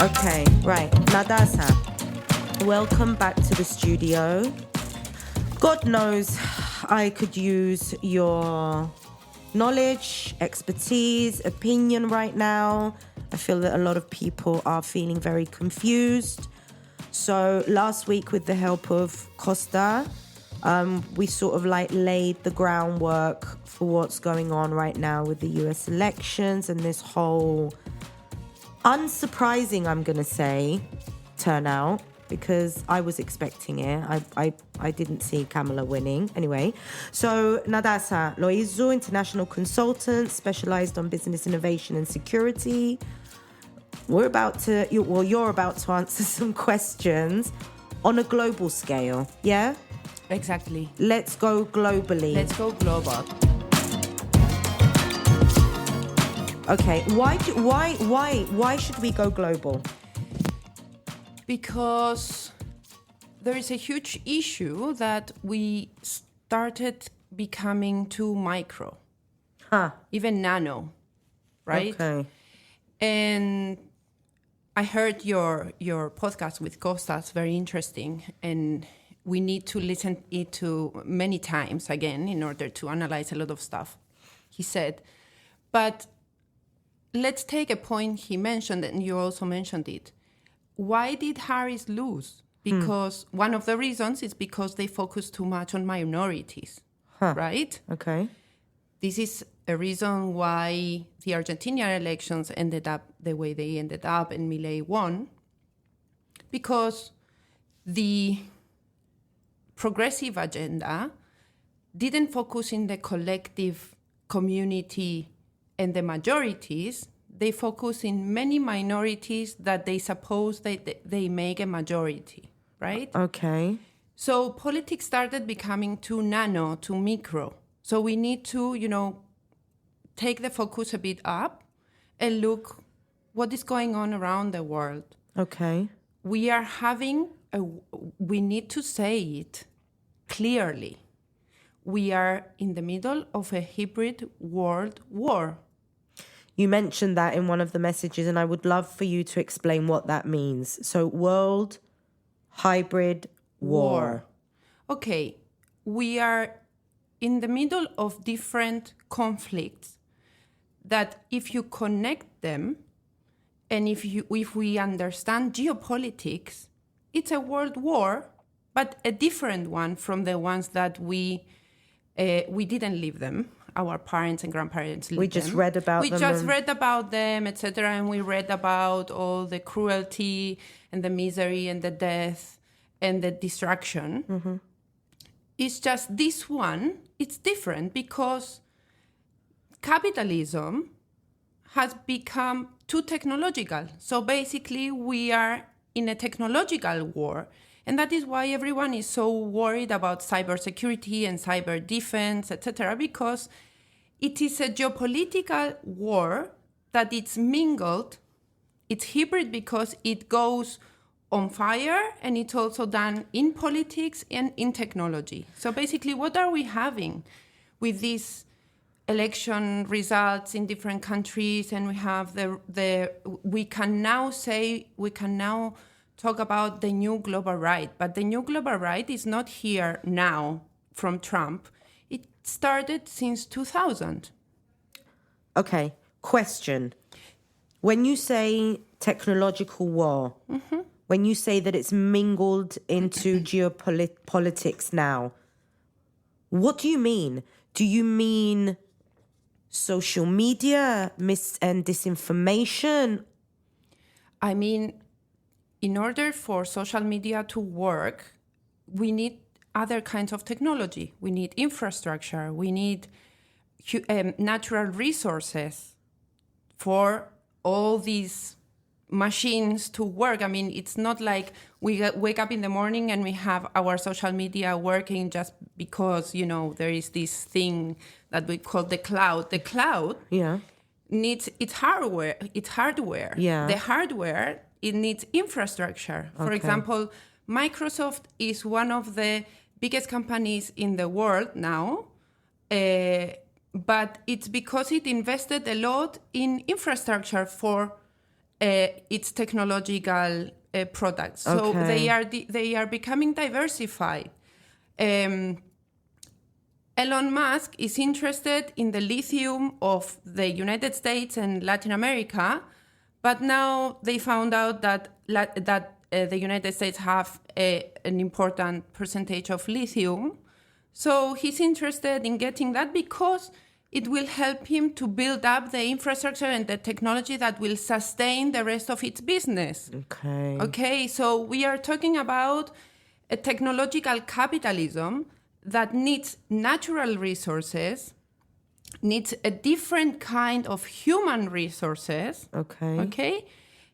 Okay, right. Natasa, welcome back to the studio. God knows I could use your knowledge, expertise, opinion right now. I feel that a lot of people are feeling very confused. So last week, with the help of Costa, we sort of like laid the groundwork for what's going on right now with the US elections and this whole unsurprising, I'm going to say, turnout, because I was expecting it. I didn't see Kamala winning. Anyway, so Natasa Loizou, international consultant, specialized on business innovation and security. You're about to answer some questions on a global scale, yeah? Exactly. Let's go globally. Let's go global. Okay, why should we go global? Because there is a huge issue that we started becoming too micro, even nano, right? Okay. And I heard your podcast with Costas, very interesting, and we need to listen it to many times again in order to analyze a lot of stuff he said. But let's take a point he mentioned, and you also mentioned it. Why did Harris lose? Because one of the reasons is because they focus too much on minorities, right? Okay. This is a reason why the Argentinian elections ended up the way they ended up and Milei won, because the progressive agenda didn't focus in the collective community and the majorities. They focus in many minorities that they suppose they make a majority, right? Okay. So politics started becoming too nano, too micro. So we need to, take the focus a bit up and look what is going on around the world. Okay. We need to say it clearly. We are in the middle of a hybrid world war. You mentioned that in one of the messages, and I would love for you to explain what that means. So, world hybrid war. Okay, we are in the middle of different conflicts that if you connect them and if we understand geopolitics, it's a world war, but a different one from the ones that we didn't live them. Our parents and grandparents lived them. We just read about them, etc. And we read about all the cruelty and the misery and the death and the destruction. Mm-hmm. It's just this one, it's different because capitalism has become too technological. So basically we are in a technological war. And that is why everyone is so worried about cybersecurity and cyber defense, etc., because it is a geopolitical war that it's mingled. It's hybrid because it goes on fire and it's also done in politics and in technology. So basically, what are we having with these election results in different countries? And we have we can now talk about the new global right, but the new global right is not here now from Trump. It started since 2000. Okay, question. When you say technological war, mm-hmm. when you say that it's mingled into geopolitics now, what do you mean? Do you mean social media, and disinformation? I mean, in order for social media to work, we need other kinds of technology. We need infrastructure. We need natural resources for all these machines to work. I mean, it's not like we wake up in the morning and we have our social media working just because, there is this thing that we call the cloud. The cloud needs its hardware. Yeah. The hardware, it needs infrastructure. For example, Microsoft is one of the biggest companies in the world now, but it's because it invested a lot in infrastructure for its technological products. So they are becoming diversified. Elon Musk is interested in the lithium of the United States and Latin America, but now they found out that the United States have an important percentage of lithium. So he's interested in getting that because it will help him to build up the infrastructure and the technology that will sustain the rest of its business. Okay, so we are talking about a technological capitalism that needs natural resources, needs a different kind of human resources,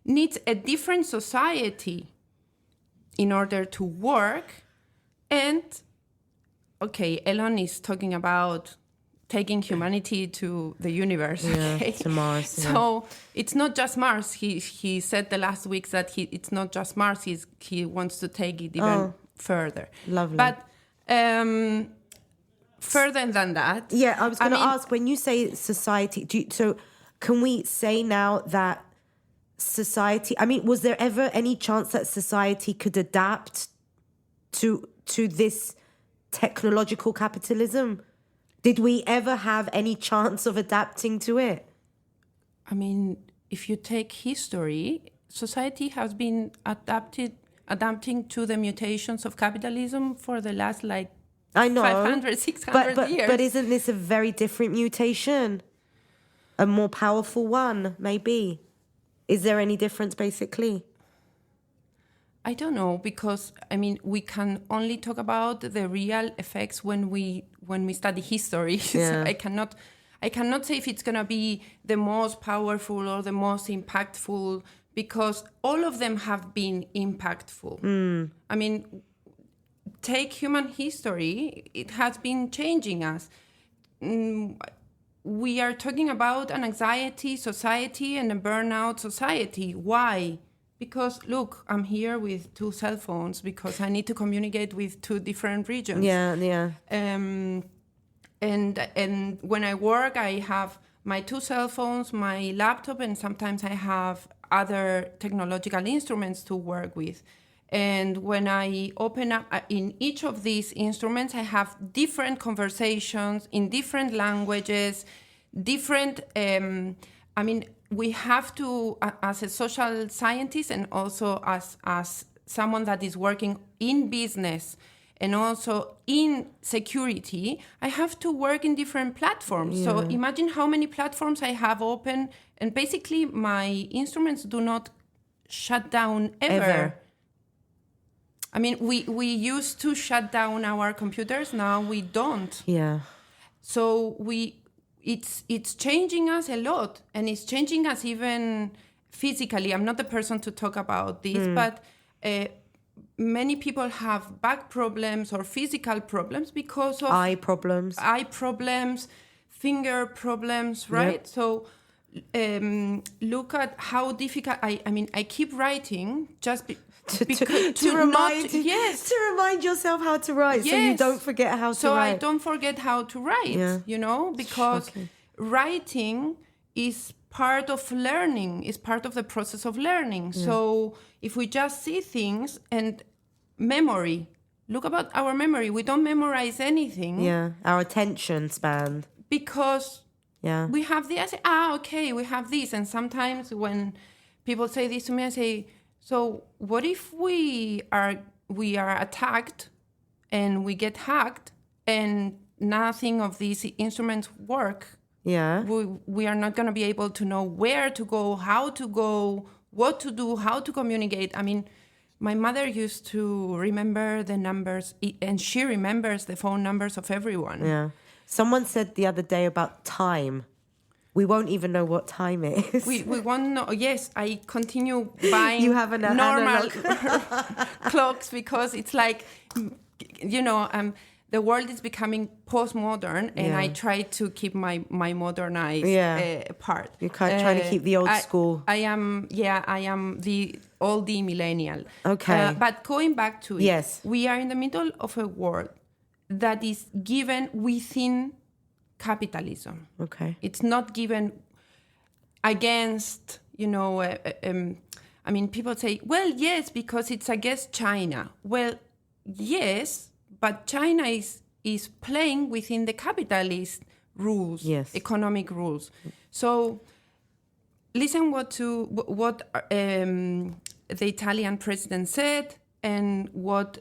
needs a different society in order to work. And, Elon is talking about taking humanity to the universe, to Mars. So it's not just Mars. He said the last week that it's not just Mars. He wants to take it even further. Lovely. But further than that... Yeah, I was going to ask, when you say society, so can we say now that society... was there ever any chance that society could adapt to this technological capitalism? Did we ever have any chance of adapting to it? If you take history, society has been adapting to the mutations of capitalism for the last 500, 600 years. But isn't this a very different mutation? A more powerful one, maybe. Is there any difference, basically? I don't know, because we can only talk about the real effects when we study history. Yeah. I cannot say if it's gonna be the most powerful or the most impactful, because all of them have been impactful. Take human history, it has been changing us. We are talking about an anxiety society and a burnout society. Why? Because, look, I'm here with 2 cell phones because I need to communicate with 2 different regions. Yeah. And when I work, I have my 2 cell phones, my laptop, and sometimes I have other technological instruments to work with. And when I open up in each of these instruments, I have different conversations in different languages, different... we have to, as a social scientist and also as someone that is working in business and also in security, I have to work in different platforms. So imagine how many platforms I have open, and basically my instruments do not shut down ever. We used to shut down our computers, now we don't. Yeah. So it's changing us a lot, and it's changing us even physically. I'm not the person to talk about this, but many people have back problems or physical problems because of eye problems, finger problems, right? Yep. So look at how difficult. I keep writing just to remind yourself how to write, so you don't forget how to write. So I don't forget how to write, because writing is part of learning, is part of the process of learning. Yeah. So if we just see things, and memory, look about our memory, we don't memorize anything. Yeah, our attention span. Because we have the, I say, we have this. And sometimes when people say this to me, I say, so what if we are attacked and we get hacked and nothing of these instruments work? Yeah. We are not going to be able to know where to go, how to go, what to do, how to communicate. My mother used to remember the numbers, and she remembers the phone numbers of everyone. Yeah. Someone said the other day about time. We won't even know what time it is. We won't know. Yes, I continue buying you have an normal clocks because it's like, the world is becoming postmodern, and I try to keep my modernized part. You're trying to keep the old school. I am the oldie millennial. Okay. But going back to it, yes, we are in the middle of a world that is given within capitalism. Okay. It's not given against, I mean, people say, well, yes, because it's against China. Well, yes, but China is playing within the capitalist rules, Yes. economic rules. So listen what the Italian president said and what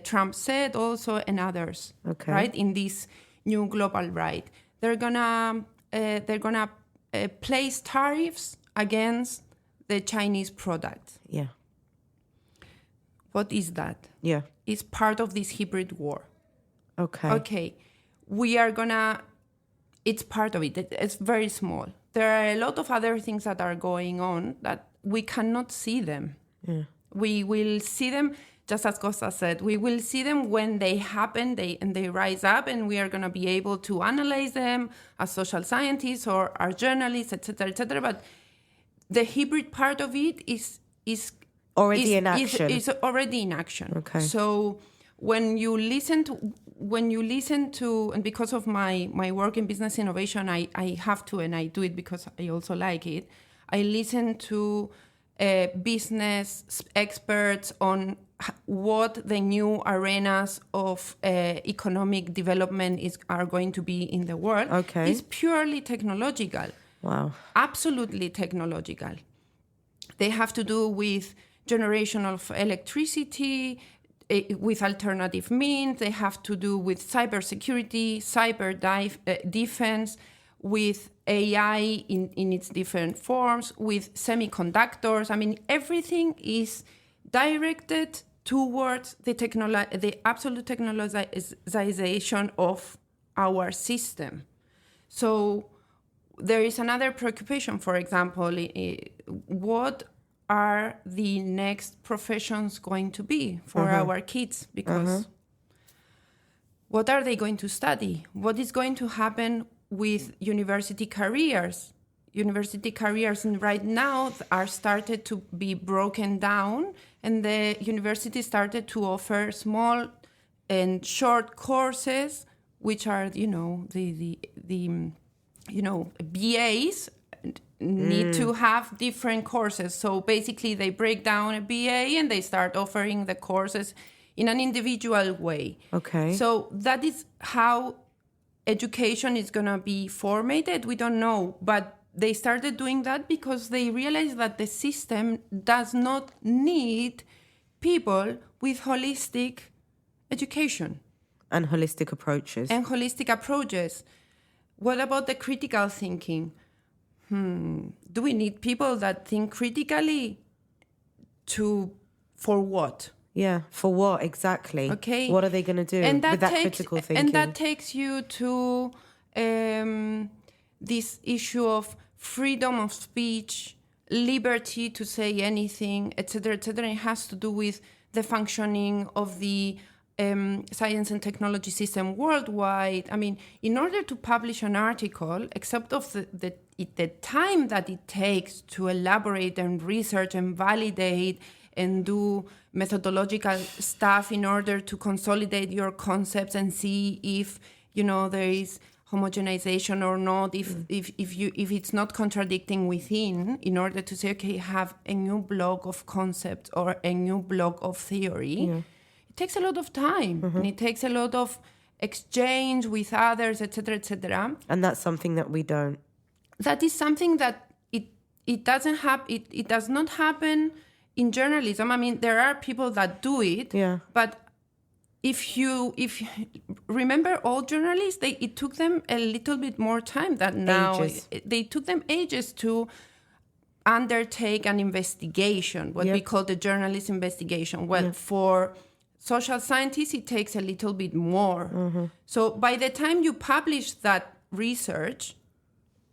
Trump said also and others, Okay. right, in this new global right. They're gonna place tariffs against the Chinese product. Yeah. What is that? Yeah. It's part of this hybrid war. Okay. Okay, it's part of it. It's very small. There are a lot of other things that are going on that we cannot see them. Yeah. We will see them, just as Costa said, we will see them when they happen, they rise up, and we are going to be able to analyze them as social scientists or as journalists, etc., etc. But the hybrid part of it is already in action. Is already in action. Okay. So when you listen to, and because of my work in business innovation, I have to, and I do it because I also like it. I listen to business experts on what the new arenas of economic development are going to be in the world. Okay. It's purely technological. Wow. Absolutely technological. They have to do with generation of electricity, with alternative means. They have to do with cybersecurity, cyber defense, with AI in its different forms, with semiconductors. I mean, everything is directed towards the absolute technologization of our system. So there is another preoccupation, for example, what are the next professions going to be for our kids? Because what are they going to study? What is going to happen with university careers? University careers right now are started to be broken down, and the university started to offer small and short courses, which are, the BAs need to have different courses. So basically they break down a BA and they start offering the courses in an individual way. Okay. So that is how education is going to be formatted. We don't know, but they started doing that because they realized that the system does not need people with holistic education. And holistic approaches. What about the critical thinking? Do we need people that think critically for what? Yeah, for what exactly? Okay. What are they going to do with that critical thinking? And that takes you to this issue of freedom of speech, liberty to say anything, etc., etc. It has to do with the functioning of the science and technology system worldwide. I mean, in order to publish an article, except of the time that it takes to elaborate and research and validate and do methodological stuff in order to consolidate your concepts and see if there is homogenization or not, if it's not contradicting within, in order to say, okay, have a new block of concepts or a new block of theory. Yeah. It takes a lot of time, and it takes a lot of exchange with others, etc., etc. And that's something that we don't. That is something that it doesn't happen. It does not happen in journalism. I mean, there are people that do it, but if you remember, all journalists, it took them a little bit more time than now. They took them ages to undertake an investigation, what we call the journalist investigation. Well, for social scientists, it takes a little bit more. So by the time you publish that research,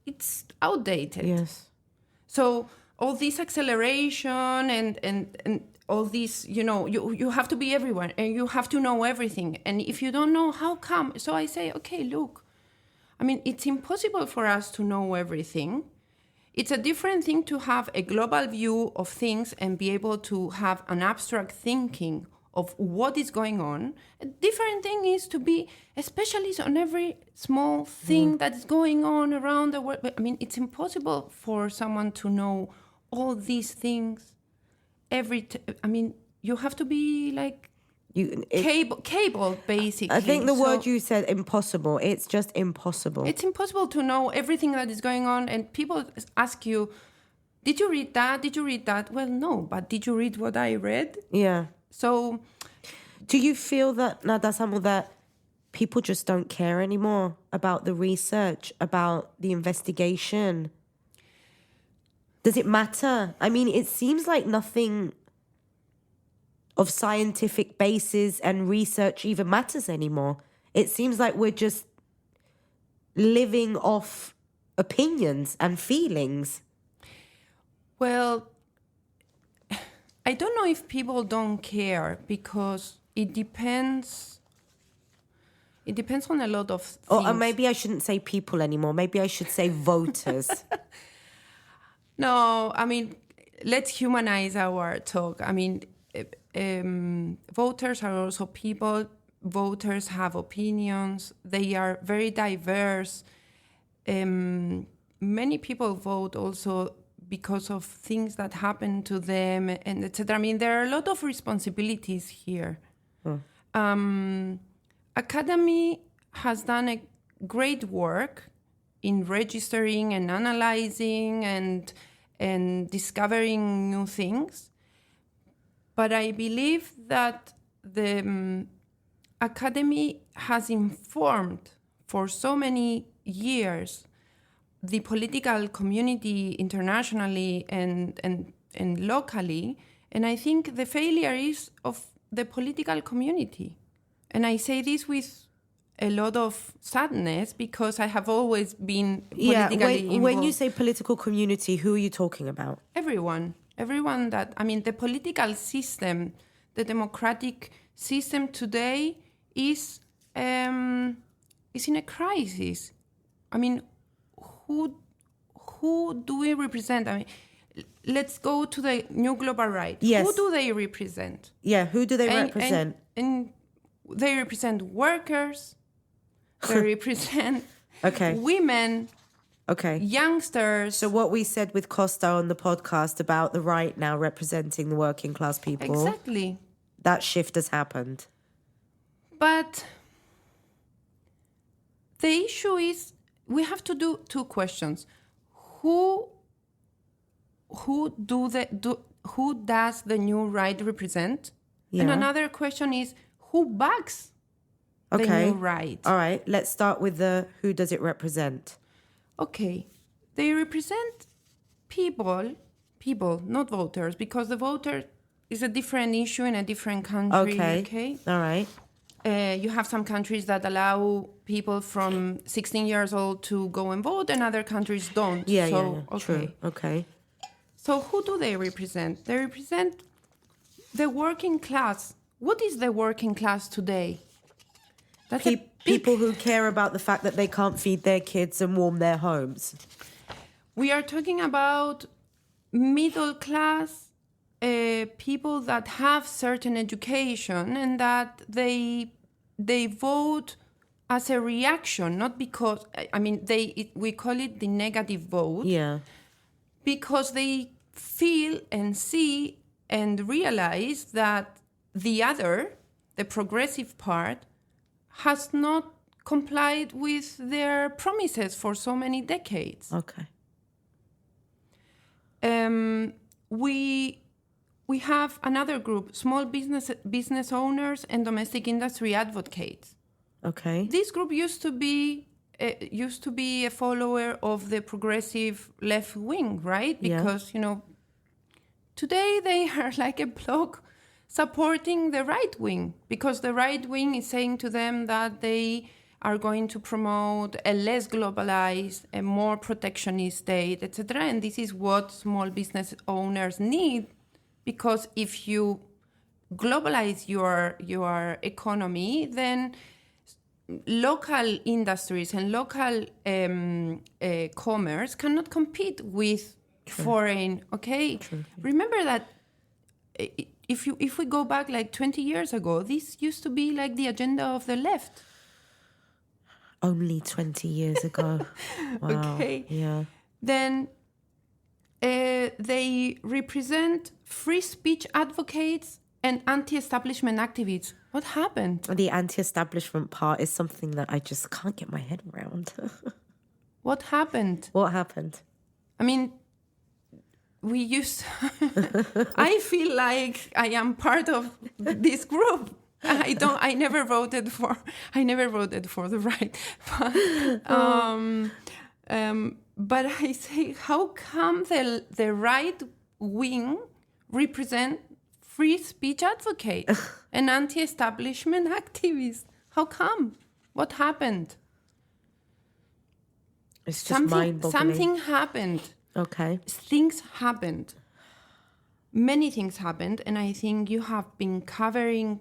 it's outdated. Yes. So all this acceleration and all this, you have to be everywhere and you have to know everything. And if you don't know, how come? So I say, okay, look, I mean, it's impossible for us to know everything. It's a different thing to have a global view of things and be able to have an abstract thinking of what is going on. A different thing is to be a specialist on every small thing that is going on around the world. I mean, it's impossible for someone to know all these things you have to be like cable basically. I think the word you said, impossible, it's just impossible. It's impossible to know everything that is going on, and people ask you, did you read that? Well, no, but did you read what I read? Yeah. So do you feel that, Natasa, that people just don't care anymore about the research, about the investigation? Does it matter? I mean, it seems like nothing of scientific basis and research even matters anymore. It seems like we're just living off opinions and feelings. Well, I don't know if people don't care, because it depends on a lot of things. Or maybe I shouldn't say people anymore. Maybe I should say voters. No, I mean, let's humanize our talk. I mean, voters are also people. Voters have opinions. They are very diverse. Many people vote also because of things that happen to them, and etc. I mean, there are a lot of responsibilities here. Academy has done a great work in registering and analyzing and discovering new things. But I believe that the academy has informed for so many years the political community internationally and locally. And I think the failure is of the political community. And I say this with a lot of sadness, because I have always been politically involved. When you say political community, who are you talking about? Everyone that, I mean, the political system, the democratic system today is in a crisis. I mean, who do we represent? I mean, let's go to the new global right. Yes. Who do they represent? Yeah, who do they represent? And they represent workers. They represent women. Okay. Youngsters. So what we said with Costa on the podcast about the right now representing the working class people. Exactly. That shift has happened. But the issue is, we have to do two questions. Who does the new right represent? Yeah. And another question is, who backs the new right? All right. Let's start with who does it represent? Okay. They represent people, not voters, because the voter is a different issue in a different country. Okay. All right. You have some countries that allow people from 16 years old to go and vote, and other countries don't. Yeah. Okay. True. Okay. So who do they represent? They represent the working class. What is the working class today? That's people who care about the fact that they can't feed their kids and warm their homes. We are talking about middle class people that have certain education, and that they vote as a reaction, not because, I mean, we call it the negative vote. Yeah. Because they feel and see and realize that the progressive part, has not complied with their promises for so many decades. Okay. We have another group, small business owners and domestic industry advocates. Okay. This group used to be a follower of the progressive left wing, right? Because, today they are like a bloc supporting the right wing, because the right wing is saying to them that they are going to promote a less globalized, a more protectionist state, etc. And this is what small business owners need, because if you globalize your economy, then local industries and local commerce cannot compete with foreign. Okay, True. Remember that. If we go back like 20 years ago, this used to be like the agenda of the left. Only 20 years ago. Wow. Okay. Yeah. Then they represent free speech advocates and anti-establishment activists. What happened? The anti-establishment part is something that I just can't get my head around. What happened? What happened? I mean, we used... I feel like I am part of this group. I never voted for the right. But I say, how come the right wing represent free speech advocates and anti-establishment activists? How come? What happened? It's just mind-boggling. Something happened. Okay. Things happened. Many things happened, and I think you have been covering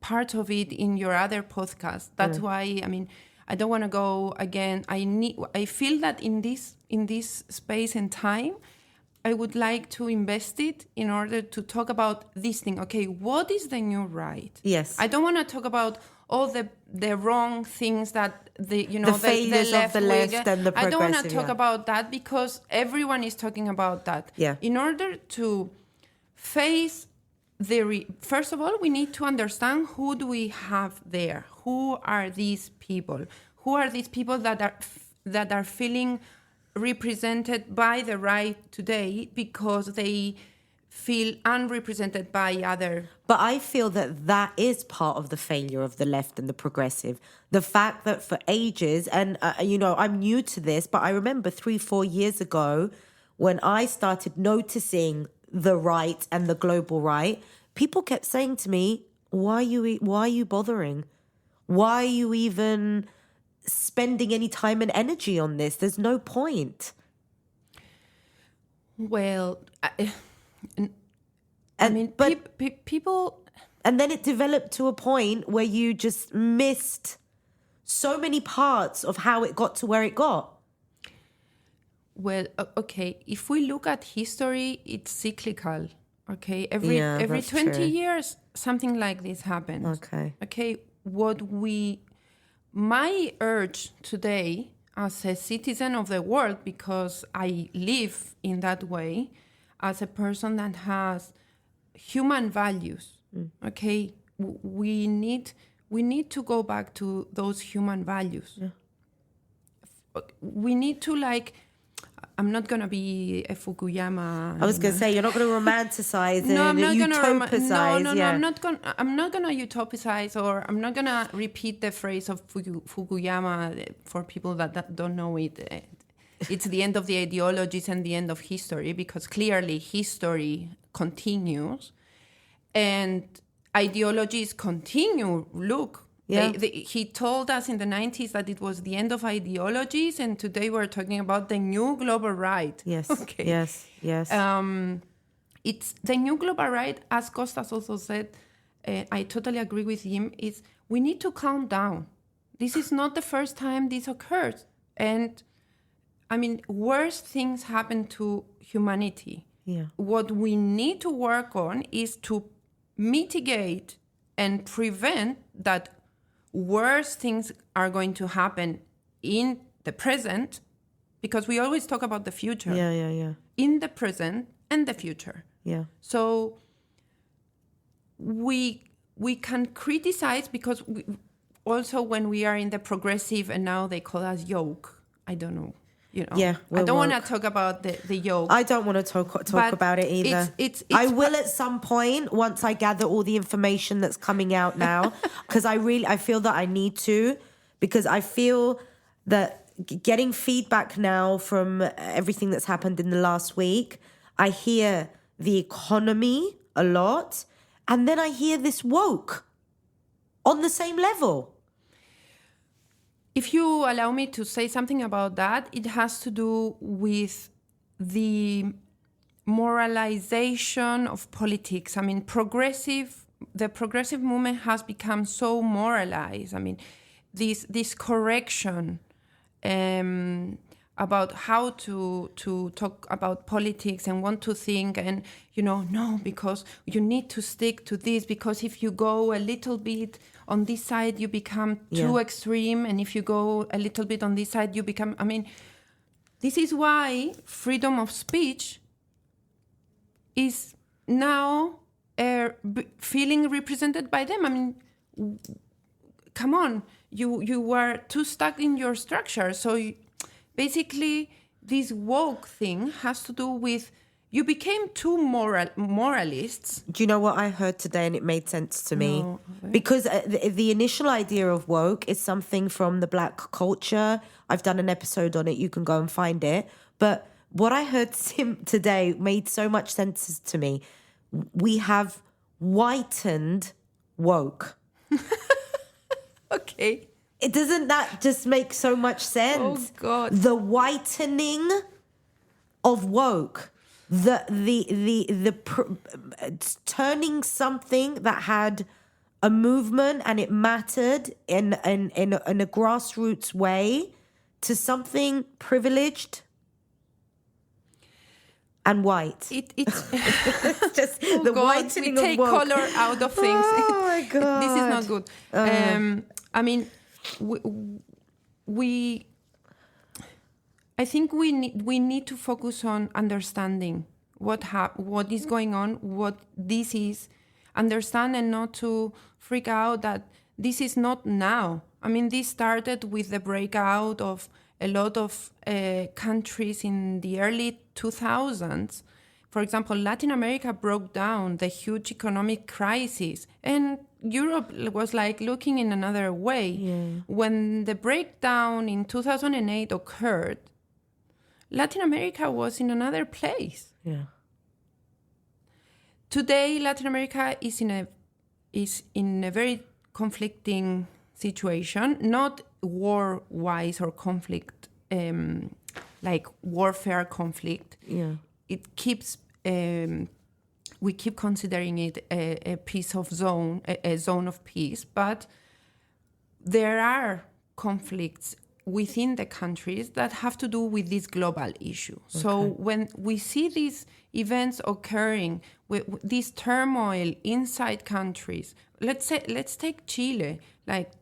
part of it in your other podcast. That's why, I mean, I don't want to go again. I feel that in this space and time, I would like to invest it in order to talk about this thing. Okay, what is the new right? Yes. I don't want to talk about all the wrong things that the failures of the left and the progressive. I don't want to talk about that because everyone is talking about that. Yeah. In order to face first of all, we need to understand who do we have there. Who are these people? Who are these people that are feeling represented by the right today because they feel unrepresented by other? But I feel that is part of the failure of the left and the progressive. The fact that for ages, and I'm new to this, but I remember 3-4 years ago when I started noticing the right and the global right, people kept saying to me, why are you bothering? Why are you even spending any time and energy on this? There's no point. Well, people... And then it developed to a point where you just missed so many parts of how it got to where it got. Well, okay, if we look at history, it's cyclical. Okay, every 20 true. years, something like this happens. Okay, my urge today as a citizen of the world, because I live in that way, as a person that has human values, okay, we need to go back to those human values. Yeah. We need to, like, I'm not going to be a Fukuyama. I was going to say, you're not going to romanticize no, I'm not going to utopize. No, I'm not going to utopize, or I'm not going to repeat the phrase of Fukuyama for people that don't know it. It's the end of the ideologies and the end of history, because clearly history continues and ideologies continue. Look. Yeah. He told us in the 90s that it was the end of ideologies, and today we're talking about the new global right. Yes. Okay. Yes. It's the new global right, as Costas also said. I totally agree with him. Is we need to calm down. This is not the first time this occurs, and I mean, worse things happen to humanity. Yeah. What we need to work on is to mitigate and prevent that worse things are going to happen in the present, because we always talk about the future. Yeah. In the present and the future. Yeah. So we can criticize, because also when we are in the progressive, and now they call us yoke. I don't know. Yeah, I don't want to talk about the yoke. I don't want to talk about it either. I will at some point, once I gather all the information that's coming out now, because I feel that I need to, because I feel that getting feedback now from everything that's happened in the last week, I hear the economy a lot, and then I hear this woke on the same level. If you allow me to say something about that, it has to do with the moralization of politics. I mean, the progressive movement has become so moralized. I mean, this correction about how to talk about politics and want to think, and no, because you need to stick to this, because if you go a little bit on this side, you become too extreme, and if you go a little bit on this side, you become, I mean, this is why freedom of speech is now feeling represented by them. I mean, come on, you were too stuck in your structure. So basically, this woke thing has to do with you became too moralists. Do you know what I heard today, and it made sense to me? No. Because the initial idea of woke is something from the Black culture. I've done an episode on it. You can go and find it. But what I heard today made so much sense to me. We have whitened woke. Okay. Doesn't that just make so much sense? Oh, God. The whitening of woke. Turning something that had a movement and it mattered in a grassroots way to something privileged and white. It's just oh the God, whitening we take of woke. color out of things. Oh my God. This is not good. I mean, I think we need to focus on understanding what is going on, what this is, understand, and not to freak out that this is not now. I mean, this started with the breakout of a lot of countries in the early 2000s. For example, Latin America broke down the huge economic crisis, and Europe was like looking in another way. Yeah. When the breakdown in 2008 occurred, Latin America was in another place. Yeah. Today, Latin America is in a very conflicting situation, not war-wise or conflict, like warfare conflict. Yeah. It keeps we keep considering it a piece of zone, a zone of peace, but there are conflicts within the countries that have to do with this global issue. Okay. So when we see these events occurring, with this turmoil inside countries, let's take Chile. Like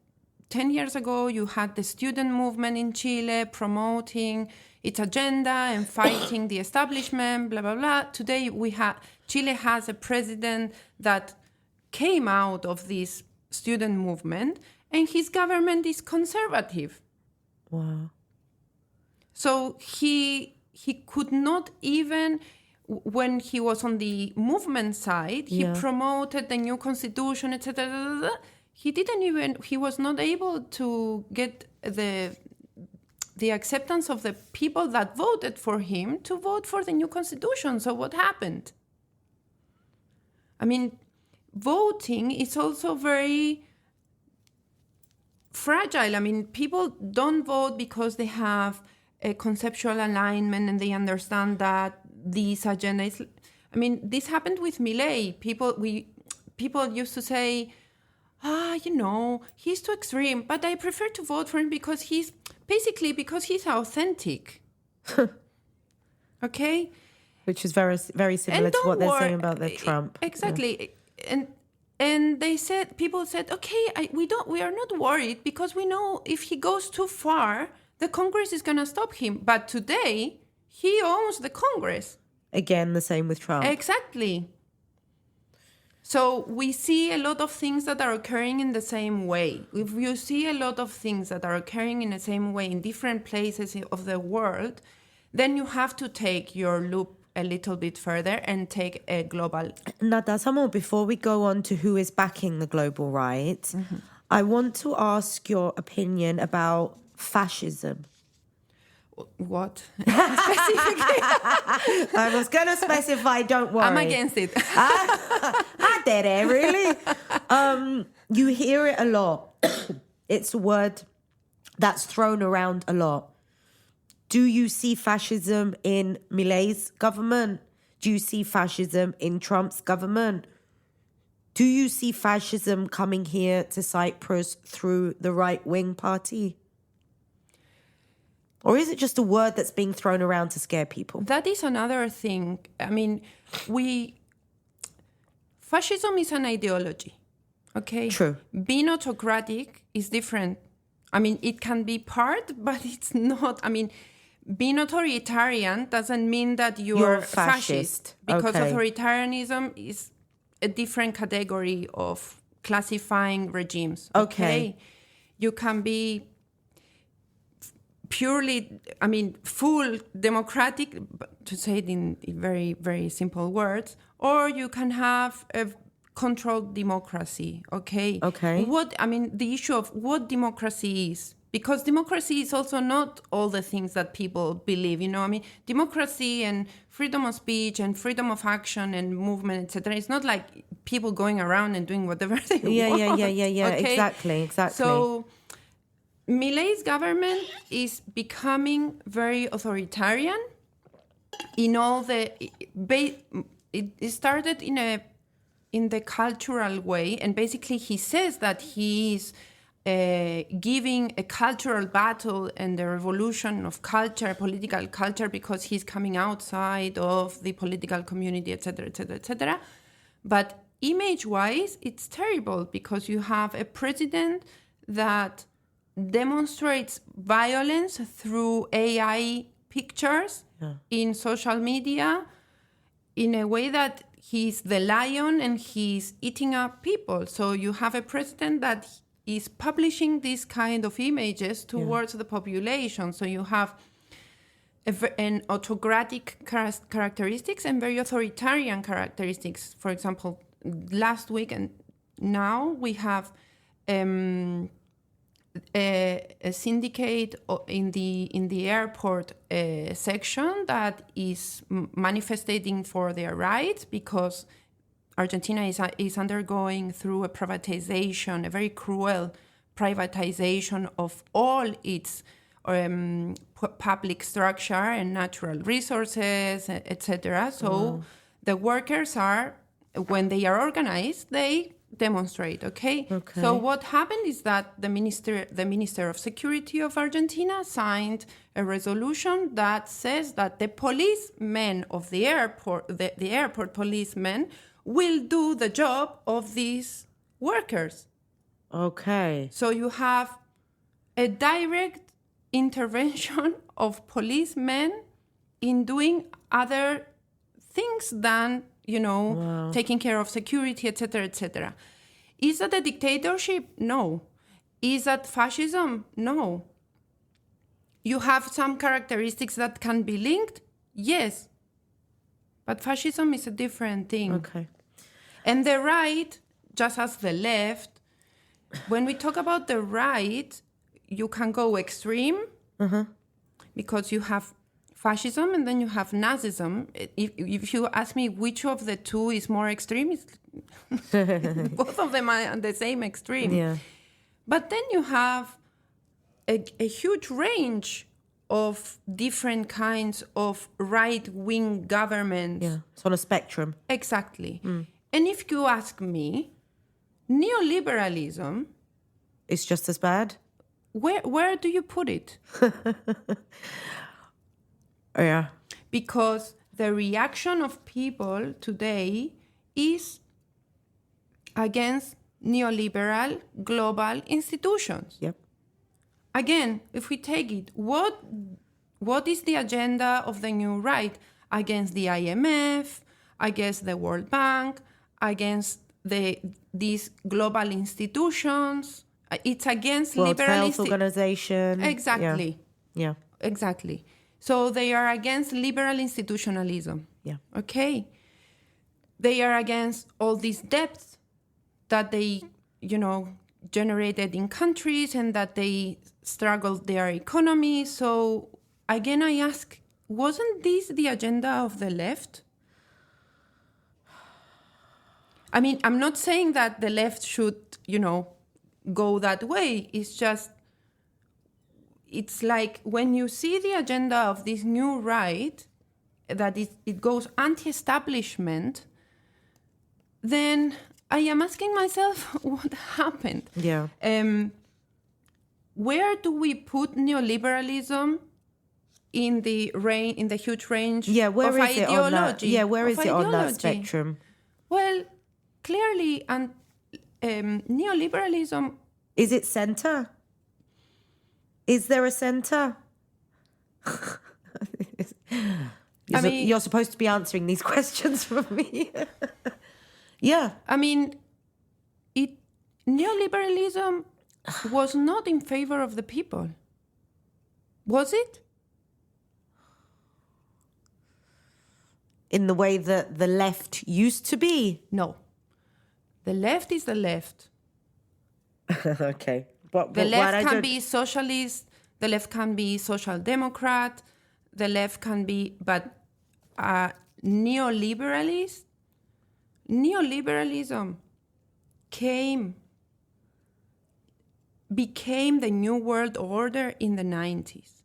10 years ago, you had the student movement in Chile promoting its agenda and fighting the establishment, blah, blah, blah. Today, Chile has a president that came out of this student movement, and his government is conservative. Wow. So he could not even, when he was on the movement side, he promoted the new constitution, etc. He was not able to get the acceptance of the people that voted for him to vote for the new constitution. So what happened? I mean, voting is also very fragile. I mean, people don't vote because they have a conceptual alignment and they understand that this agenda is... I mean, this happened with Milei. People used to say, he's too extreme, but I prefer to vote for him because he's authentic. Okay? Which is very, very similar to what they're saying about the Trump. Exactly. Yeah. And people said, okay, we are not worried because we know if he goes too far, the Congress is going to stop him. But today, he owns the Congress. Again, the same with Trump. Exactly. So we see a lot of things that are occurring in the same way. If you see a lot of things that are occurring in the same way in different places of the world, then you have to take your loop a little bit further and take a global... Natasa, before we go on to who is backing the global right, I want to ask your opinion about fascism. What? Specifically? I was going to specify, don't worry. I'm against it. I did it, really? You hear it a lot. It's a word that's thrown around a lot. Do you see fascism in Milei's government? Do you see fascism in Trump's government? Do you see fascism coming here to Cyprus through the right-wing party? Or is it just a word that's being thrown around to scare people? That is another thing. I mean, fascism is an ideology, okay? True. Being autocratic is different. I mean, it can be part, but it's not. I mean, being authoritarian doesn't mean that you're fascist. because Okay. authoritarianism is a different category of classifying regimes. Okay. You can be purely, full democratic, to say it in very, very simple words, or you can have a controlled democracy, okay? Okay. The issue of what democracy is, because democracy is also not all the things that people believe, democracy and freedom of speech and freedom of action and movement, etc. It's not like people going around and doing whatever they want. Yeah. Okay? Exactly. So Milei's government is becoming very authoritarian in all the. It started in the cultural way, and basically he says that he is giving a cultural battle and the revolution of culture, political culture, because he's coming outside of the political community, etc., etc., etc. But image-wise, it's terrible because you have a president that demonstrates violence through AI pictures in social media in a way that he's the lion and he's eating up people. So you have a president that is publishing these kind of images towards the population. So you have an autocratic characteristics and very authoritarian characteristics. For example, last week and now we have a syndicate in the airport section that is manifesting for their rights because Argentina is undergoing through a privatization, a very cruel privatization of all its public structure and natural resources, etc. So the workers when they are organized, they demonstrate. Okay. So what happened is that the minister of security of Argentina signed a resolution that says that the policemen of the airport, the airport policemen, will do the job of these workers. Okay. So you have a direct intervention of policemen in doing other things than taking care of security, etc., etc. Is that a dictatorship? No. Is that fascism? No. You have some characteristics that can be linked? Yes. But fascism is a different thing. Okay. And the right, just as the left, when we talk about the right, you can go extreme because you have fascism and then you have Nazism. If you ask me which of the two is more extreme, it's both of them are the same extreme. Yeah. But then you have a huge range of different kinds of right-wing governments. Yeah. It's on a spectrum. Exactly. And if you ask me, neoliberalism... It's just as bad? Where do you put it? Yeah. Because the reaction of people today is against neoliberal global institutions. Yep. Again, if we take it, what is the agenda of the new right? Against the IMF, against the World Bank, against these global institutions. It's against World liberal Health Organization. Exactly. Yeah. Exactly. So they are against liberal institutionalism. Yeah. Okay. They are against all these debts that they, generated in countries and that they struggled their economy. So again, I ask, wasn't this the agenda of the left? I'm not saying that the left should, go that way. It's just, it's like when you see the agenda of this new right, that it goes anti-establishment, then I am asking myself what happened. Yeah. Where do we put neoliberalism in the huge range Yeah, where of is it on that? ideology? Yeah, where is it on that ideology? spectrum? Well, clearly, neoliberalism... Is it centre? Is there a centre? You're supposed to be answering these questions for me. Yeah. I mean, neoliberalism was not in favor of the people. Was it? In the way that the left used to be? No. The left is the left. Okay. The left can be socialist, the left can be social democrat, the left can be, but neoliberalism became the new world order in the 90s,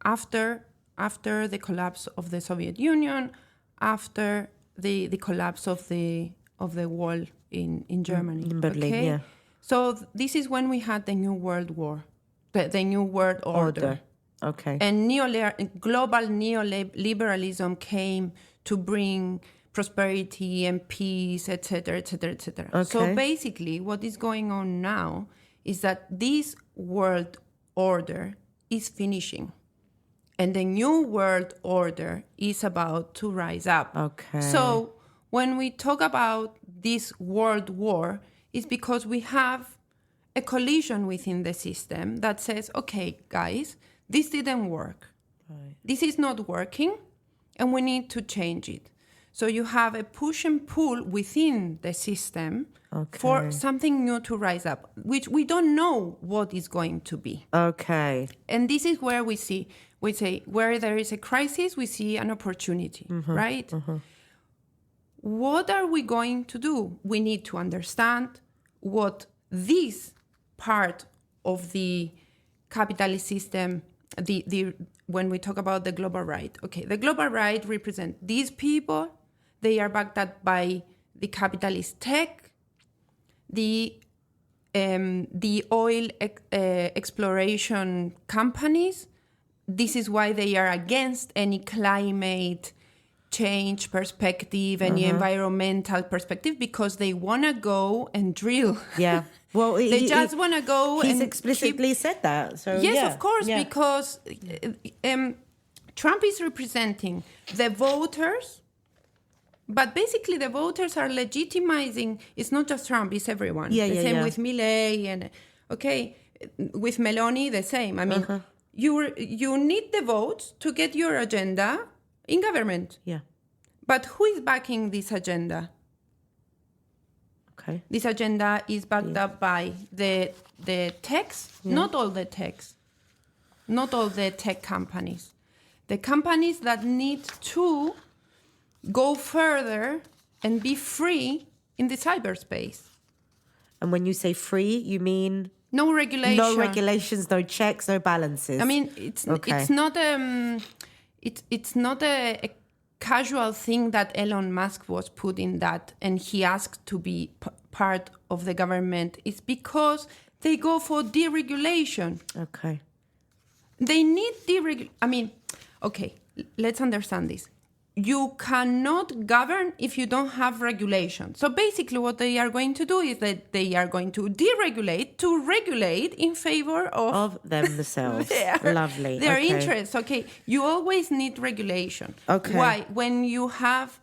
after the collapse of the Soviet Union, after the collapse of the wall in Germany. In Berlin, okay? yeah. So this is when we had the New World War, the New World Order. Okay. And global neoliberalism came to bring prosperity and peace, etc., etc., etc. Okay. So basically, what is going on now is that this world order is finishing. And the new world order is about to rise up. Okay. So when we talk about this world war, it's because we have a collision within the system that says, okay, guys, this didn't work. Right. This is not working, and we need to change it. So you have a push and pull within the system for something new to rise up, which we don't know what is going to be. Okay. And this is where we say, where there is a crisis, we see an opportunity, right? What are we going to do? We need to understand what this part of the capitalist system, when we talk about the global right. Okay, the global right represent these people. They are backed up by the capitalist tech, the oil exploration companies. This is why they are against any climate change perspective, any environmental perspective, because they want to go and drill. Yeah. Well, they just want to go. He's explicitly said that. So yes, yeah. of course, because Trump is representing the voters, but basically the voters are legitimizing. It's not just Trump; it's everyone. The same with Milei and with Meloni, the same. I mean, you need the votes to get your agenda in government. Yeah. But who is backing this agenda? Okay. This agenda is backed up by the techs, not all the techs, not all the tech companies. The companies that need to go further and be free in the cyberspace. And when you say free, you mean? No regulation. No regulations, no checks, no balances. I mean, it's not a casual thing that Elon Musk was put in that and he asked to be part of the government. It's because they go for deregulation. Okay. They need deregulation. I mean, okay, let's understand this. You cannot govern if you don't have regulation. So basically what they are going to do is that they are going to deregulate to regulate in favor of themselves. Lovely. Their interests. Okay, you always need regulation. Okay. Why? When you have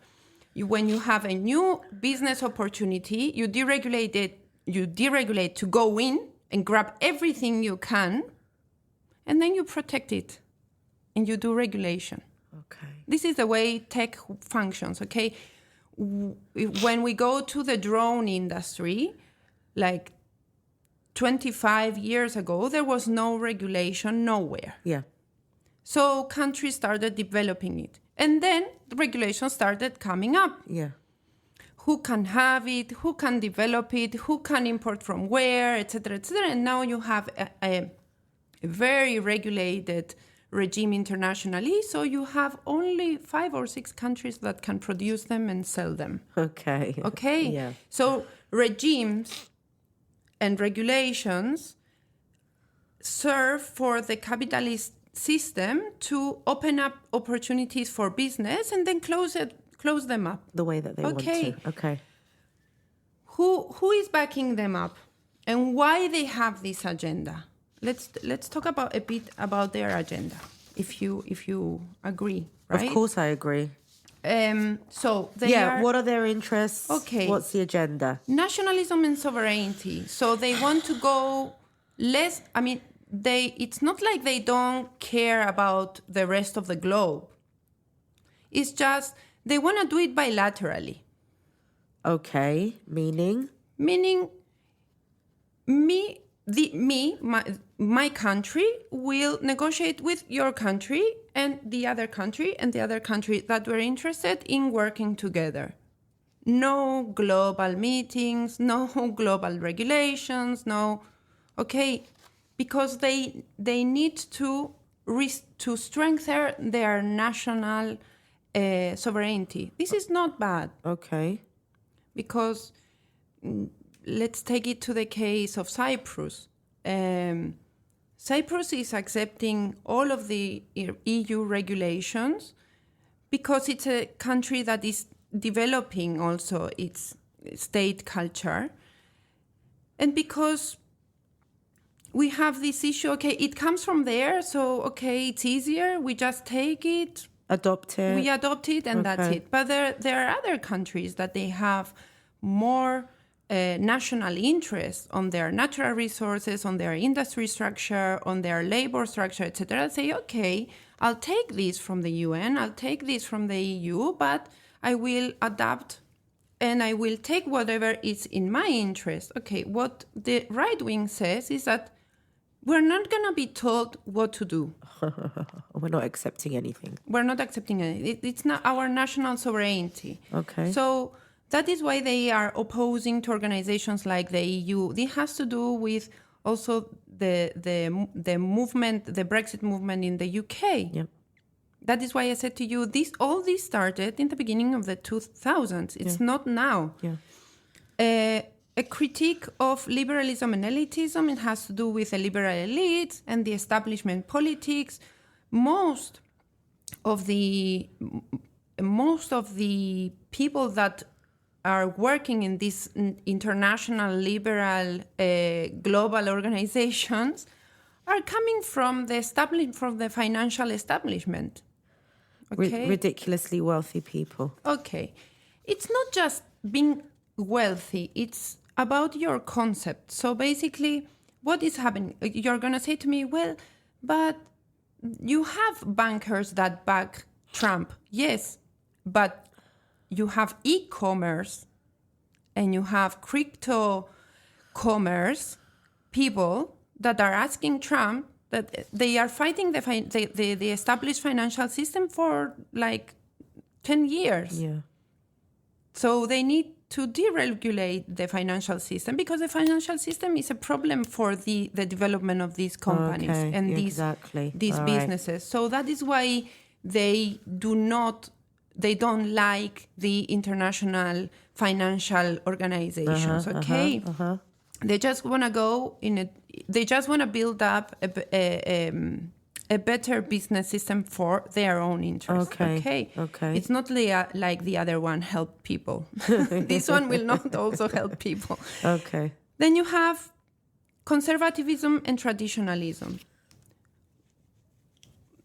a new business opportunity, you deregulate to go in and grab everything you can, and then you protect it and you do regulation. Okay. This is the way tech functions, okay? When we go to the drone industry, like 25 years ago, there was no regulation nowhere. Yeah. So countries started developing it. And then the regulations started coming up. Yeah. Who can have it? Who can develop it? Who can import from where, etc., etc. And now you have a very regulated regime internationally, so you have only 5 or 6 countries that can produce them and sell them. Okay. Yeah. So regimes and regulations serve for the capitalist system to open up opportunities for business and then close them up the way that they want to. Okay. Who is backing them up and why they have this agenda? Let's talk a bit about their agenda. if you agree, right? Of course I agree. So they are... what are their interests? Okay. What's the agenda? Nationalism and sovereignty. So they want to go less... I mean, it's not like they don't care about the rest of the globe. It's just they want to do it bilaterally. Okay, meaning? Meaning, my country will negotiate with your country and the other country that we're interested in working together. No global meetings, no global regulations, no... Okay, because they need to strengthen their national sovereignty. This is not bad. Okay. Because let's take it to the case of Cyprus. Cyprus is accepting all of the EU regulations because it's a country that is developing also its state culture. And because we have this issue, okay, it comes from there, so okay, it's easier, we just take it, adopt it. We adopt it, and that's it. But there are other countries that they have more national interest on their natural resources, on their industry structure, on their labor structure, etc. Say, okay, I'll take this from the UN, I'll take this from the EU, but I will adapt and I will take whatever is in my interest. Okay, what the right wing says is that we're not going to be told what to do. We're not accepting anything. We're not accepting anything. It's not our national sovereignty. Okay. So that is why they are opposing to organizations like the EU. This has to do with also the movement, the Brexit movement in the UK. Yep. That is why I said to you, all this started in the beginning of the 2000s. It's not now. Yeah. A critique of liberalism and elitism. It has to do with the liberal elites and the establishment politics. Most of the people that are working in these international liberal global organizations are coming from the financial establishment. Okay? Ridiculously wealthy people. Okay. It's not just being wealthy, it's about your concept. So basically, what is happening? You're going to say to me, well, but you have bankers that back Trump. Yes, but you have e-commerce and you have crypto commerce people that are asking Trump that they are fighting the established financial system for like 10 years. Yeah. So they need to deregulate the financial system because the financial system is a problem for the development of these companies and these businesses. Right. So that is why they don't like the international financial organizations. They just want to go they just want to build up a better business system for their own interest. Okay. It's not like the other one help people. This one will not also help people. Okay. Then you have conservatism and traditionalism.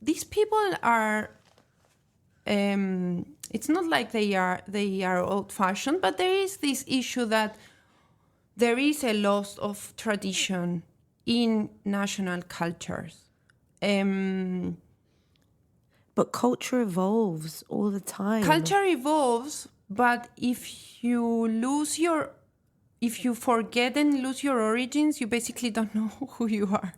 These people are. It's not like they are old-fashioned, but there is this issue that there is a loss of tradition in national cultures. But culture evolves all the time. Culture evolves, but if you forget and lose your origins, you basically don't know who you are.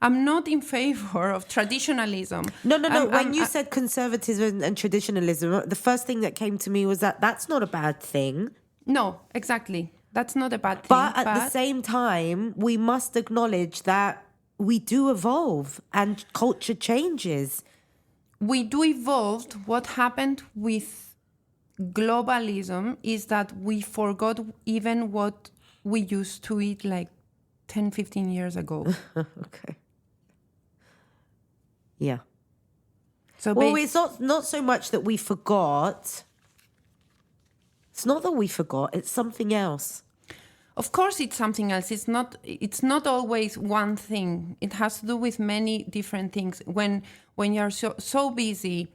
I'm not in favor of traditionalism. No. When you said conservatism and traditionalism, the first thing that came to me was that that's not a bad thing. No, exactly. That's not a bad thing. But at the same time, we must acknowledge that we do evolve and culture changes. We do evolve. What happened with globalism is that we forgot even what we used to eat like 10, 15 years ago. Okay. Yeah. So it's not so much that we forgot. It's not that we forgot. It's something else. Of course, it's something else. It's not always one thing. It has to do with many different things. When you're so busy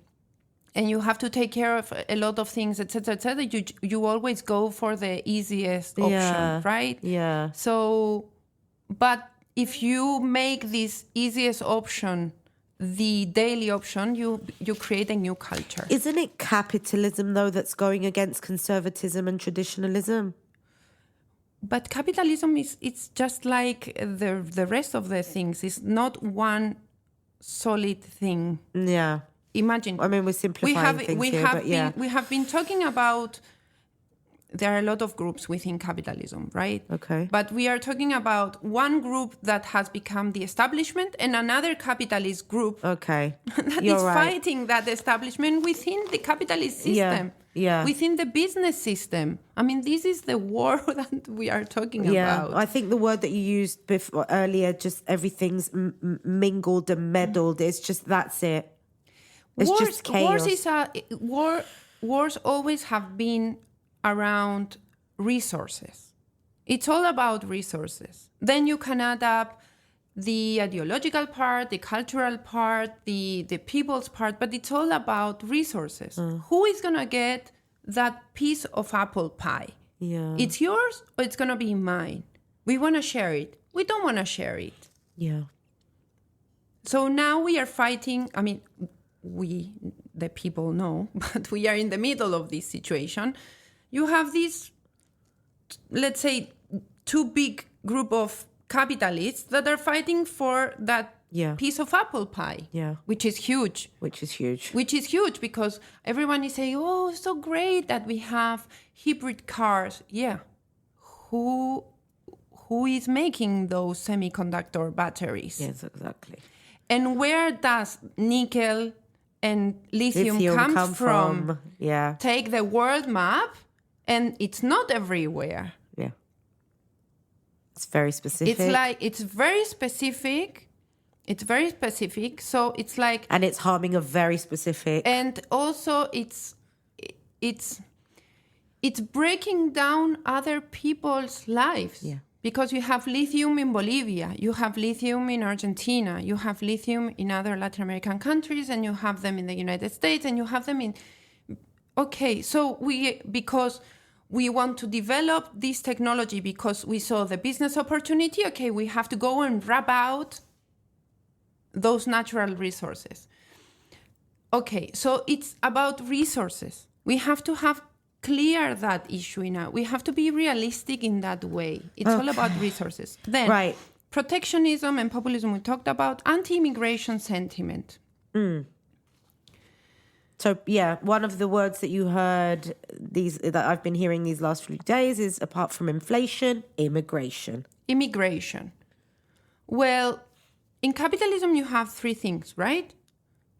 and you have to take care of a lot of things, etc., you always go for the easiest option, right? Yeah. So, but if you make this easiest option the daily option, you create a new culture. Isn't it capitalism, though, that's going against conservatism and traditionalism? But capitalism it's just like the rest of the things. It's not one solid thing. Yeah. Imagine. I mean, we're simplifying things here, but yeah. We have been talking about, there are a lot of groups within capitalism, right? Okay. But we are talking about one group that has become the establishment and another capitalist group Okay. that You're is right. fighting that establishment within the capitalist system. Yeah. Within the business system. I mean, this is the war that we are talking about. I think the word that you used earlier, just everything's mingled and meddled. It's just, that's it. It's just chaos. Wars always have been around resources. It's all about resources. Then you can add up the ideological part, the cultural part, the people's part, but it's all about resources. Who is going to get that piece of apple pie? Yeah. It's yours or it's going to be mine? We want to share it. We don't want to share it. Yeah. So now we are fighting. I mean, we, the people, know, but we are in the middle of this situation. You have this, let's say, two big group of capitalists that are fighting for that piece of apple pie, which is huge. Which is huge because everyone is saying, oh, it's so great that we have hybrid cars. Yeah. Who is making those semiconductor batteries? Yes, exactly. And where does nickel and lithium come from? Yeah. Take the world map, and it's not everywhere. Yeah. It's very specific. It's very specific. It's very specific. So it's like... And it's harming a very specific... And also it's breaking down other people's lives. Yeah. Because you have lithium in Bolivia, you have lithium in Argentina, you have lithium in other Latin American countries, and you have them in the United States, and you have them in... Okay, so because we want to develop this technology because we saw the business opportunity, okay, we have to go and rub out those natural resources. Okay, so it's about resources. We have to have clear that issue now. We have to be realistic in that way. It's all about resources. Then, protectionism and populism we talked about, anti-immigration sentiment. So, one of the words that you heard that I've been hearing these last few days is, apart from inflation, immigration. Immigration. Well, in capitalism, you have three things, right?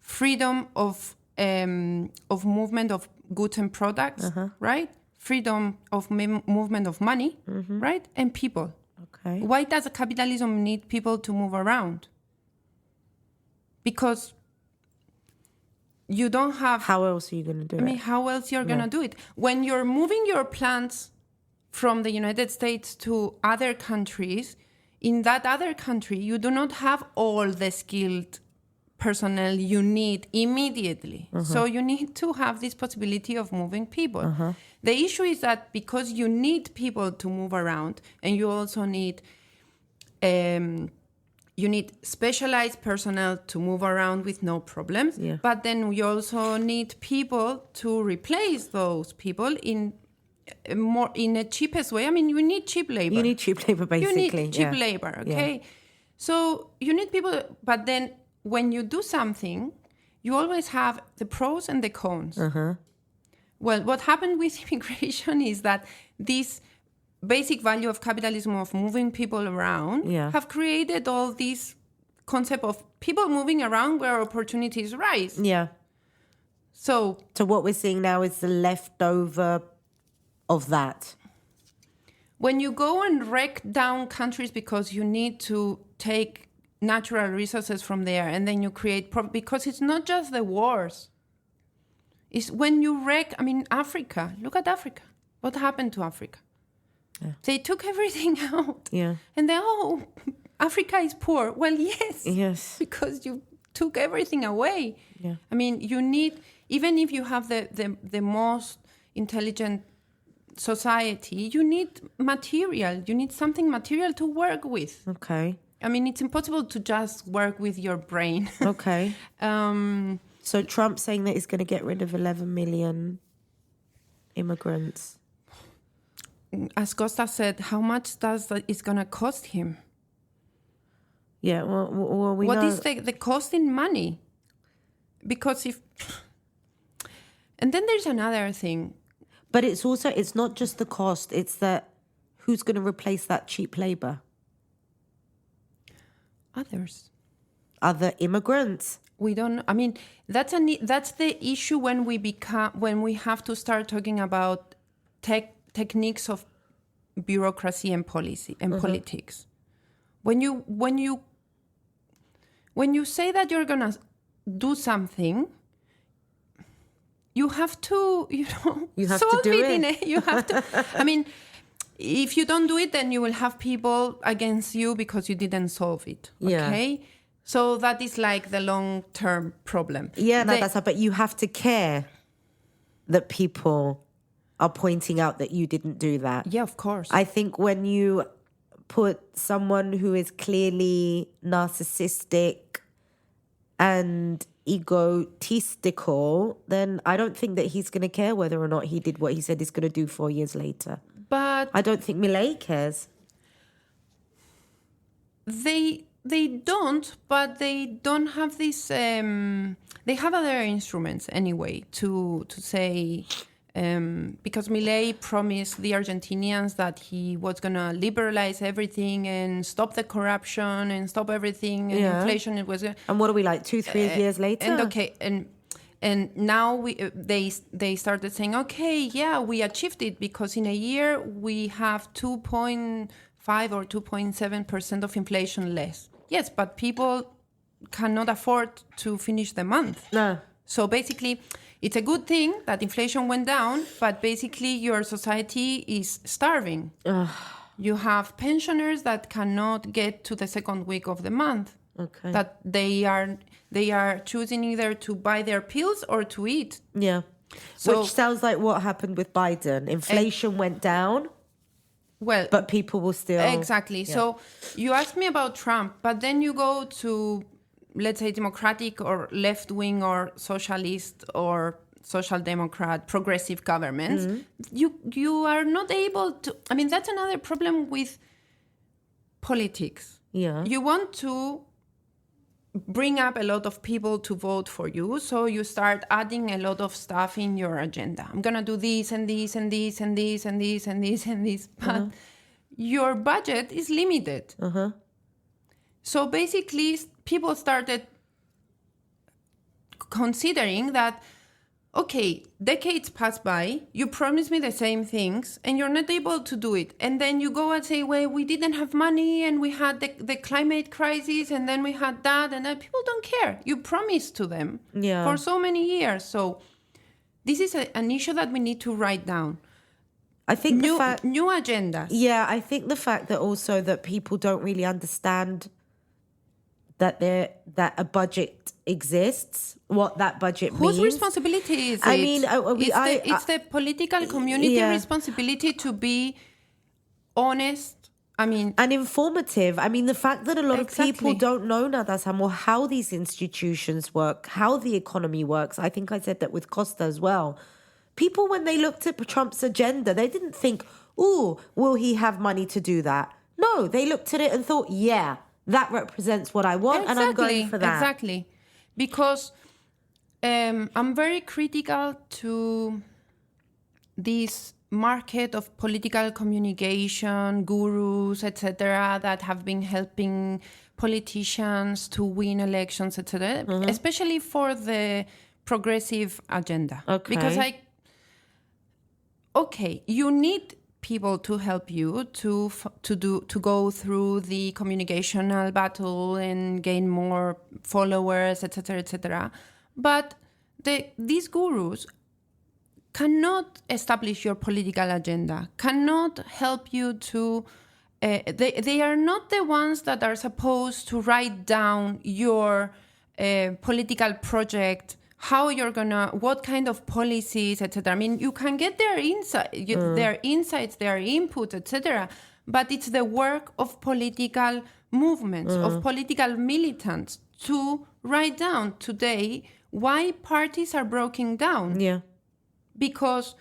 Freedom of movement of goods and products, right? Freedom of movement of money, right? And people. Okay. Why does capitalism need people to move around? Because you don't have... How else are you going to do it? I mean, how else you're going to do it? When you're moving your plants from the United States to other countries, in that other country, you do not have all the skilled personnel you need immediately. So you need to have this possibility of moving people. The issue is that because you need people to move around, and you also need specialized personnel to move around with no problems, but then you also need people to replace those people in a cheapest way. I mean, you need cheap labor. You need cheap labor, basically. You need cheap labor, okay? Yeah. So you need people, but then when you do something, you always have the pros and the cons. Well, what happened with immigration is that this basic value of capitalism of moving people around have created all this concept of people moving around where opportunities rise. Yeah. So what we're seeing now is the leftover of that. When you go and wreck down countries because you need to take natural resources from there, and then you create because it's not just the wars. It's when you wreck, I mean, Africa. Look at Africa. What happened to Africa? They took everything out. Yeah. And then, Africa is poor. Well, yes. Yes. Because you took everything away. Yeah. I mean, you need, even if you have the most intelligent society, you need material. You need something material to work with. Okay. I mean, it's impossible to just work with your brain. Okay. So Trump's saying that he's going to get rid of 11 million immigrants. As Costa said, how much it's going to cost him? Yeah, well we What know. is the cost in money? Because and then there's another thing. But it's not just the cost, it's that who's going to replace that cheap labor? Others. Other immigrants. We don't. I mean, that's the issue when we have to start talking about techniques of bureaucracy and policy and politics. When you say that you're gonna do something, you have to solve it. You have to. I mean, if you don't do it, then you will have people against you because you didn't solve it. Okay. Yeah. So that is like the long-term problem. Yeah, but you have to care that people are pointing out that you didn't do that. Yeah, of course. I think when you put someone who is clearly narcissistic and egotistical, then I don't think that he's going to care whether or not he did what he said he's going to do 4 years later. But I don't think Milei cares. They don't, but they don't have this. They have other instruments anyway to say, because Milei promised the Argentinians that he was gonna liberalize everything and stop the corruption and stop everything and inflation. It was. And what are we like 2-3 years later? And now they started saying, okay, yeah, we achieved it because in a year we have 2.5 or 2.7% of inflation less. Yes, but people cannot afford to finish the month. No. So basically, it's a good thing that inflation went down, but basically your society is starving. You have pensioners that cannot get to the second week of the month. Okay. That they are choosing either to buy their pills or to eat. Yeah. So, which sounds like what happened with Biden. Inflation went down. Well, but people will still... Exactly. Yeah. So you asked me about Trump, but then you go to, let's say, Democratic or left-wing or socialist or social democrat, progressive governments. Mm-hmm. You are not able to... I mean, that's another problem with politics. Yeah. You want to bring up a lot of people to vote for you, so you start adding a lot of stuff in your agenda. I'm gonna do this and this and this and this and this and this and this, but your budget is limited. So basically, people started considering that, okay, decades pass by, you promise me the same things, and you're not able to do it. And then you go and say, well, we didn't have money, and we had the climate crisis, and then we had that, and then people don't care. You promised to them for so many years. So this is an issue that we need to write down. I think new agendas. Yeah, I think the fact that also that people don't really understand that a budget exists, what that budget means. Whose responsibility is it? I mean, it's the political community responsibility to be honest. I mean, and informative. I mean, the fact that a lot of people don't know, Natasa, or how these institutions work, how the economy works. I think I said that with Costa as well. People, when they looked at Trump's agenda, they didn't think, "Ooh, will he have money to do that?" No, they looked at it and thought, "Yeah, that represents what I want, and I'm going for that." Exactly. Because I'm very critical to this market of political communication, gurus, etc., that have been helping politicians to win elections, etc., especially for the progressive agenda. Okay. Because you need people to help you to go through the communicational battle and gain more followers, etc., etc. But these gurus cannot establish your political agenda, cannot help you to... they are not the ones that are supposed to write down your political project, how you're gonna, what kind of policies, etc. I mean, you can get their insights, their input, etc. But it's the work of political movements, of political militants, to write down today why parties are broken down. Yeah. Because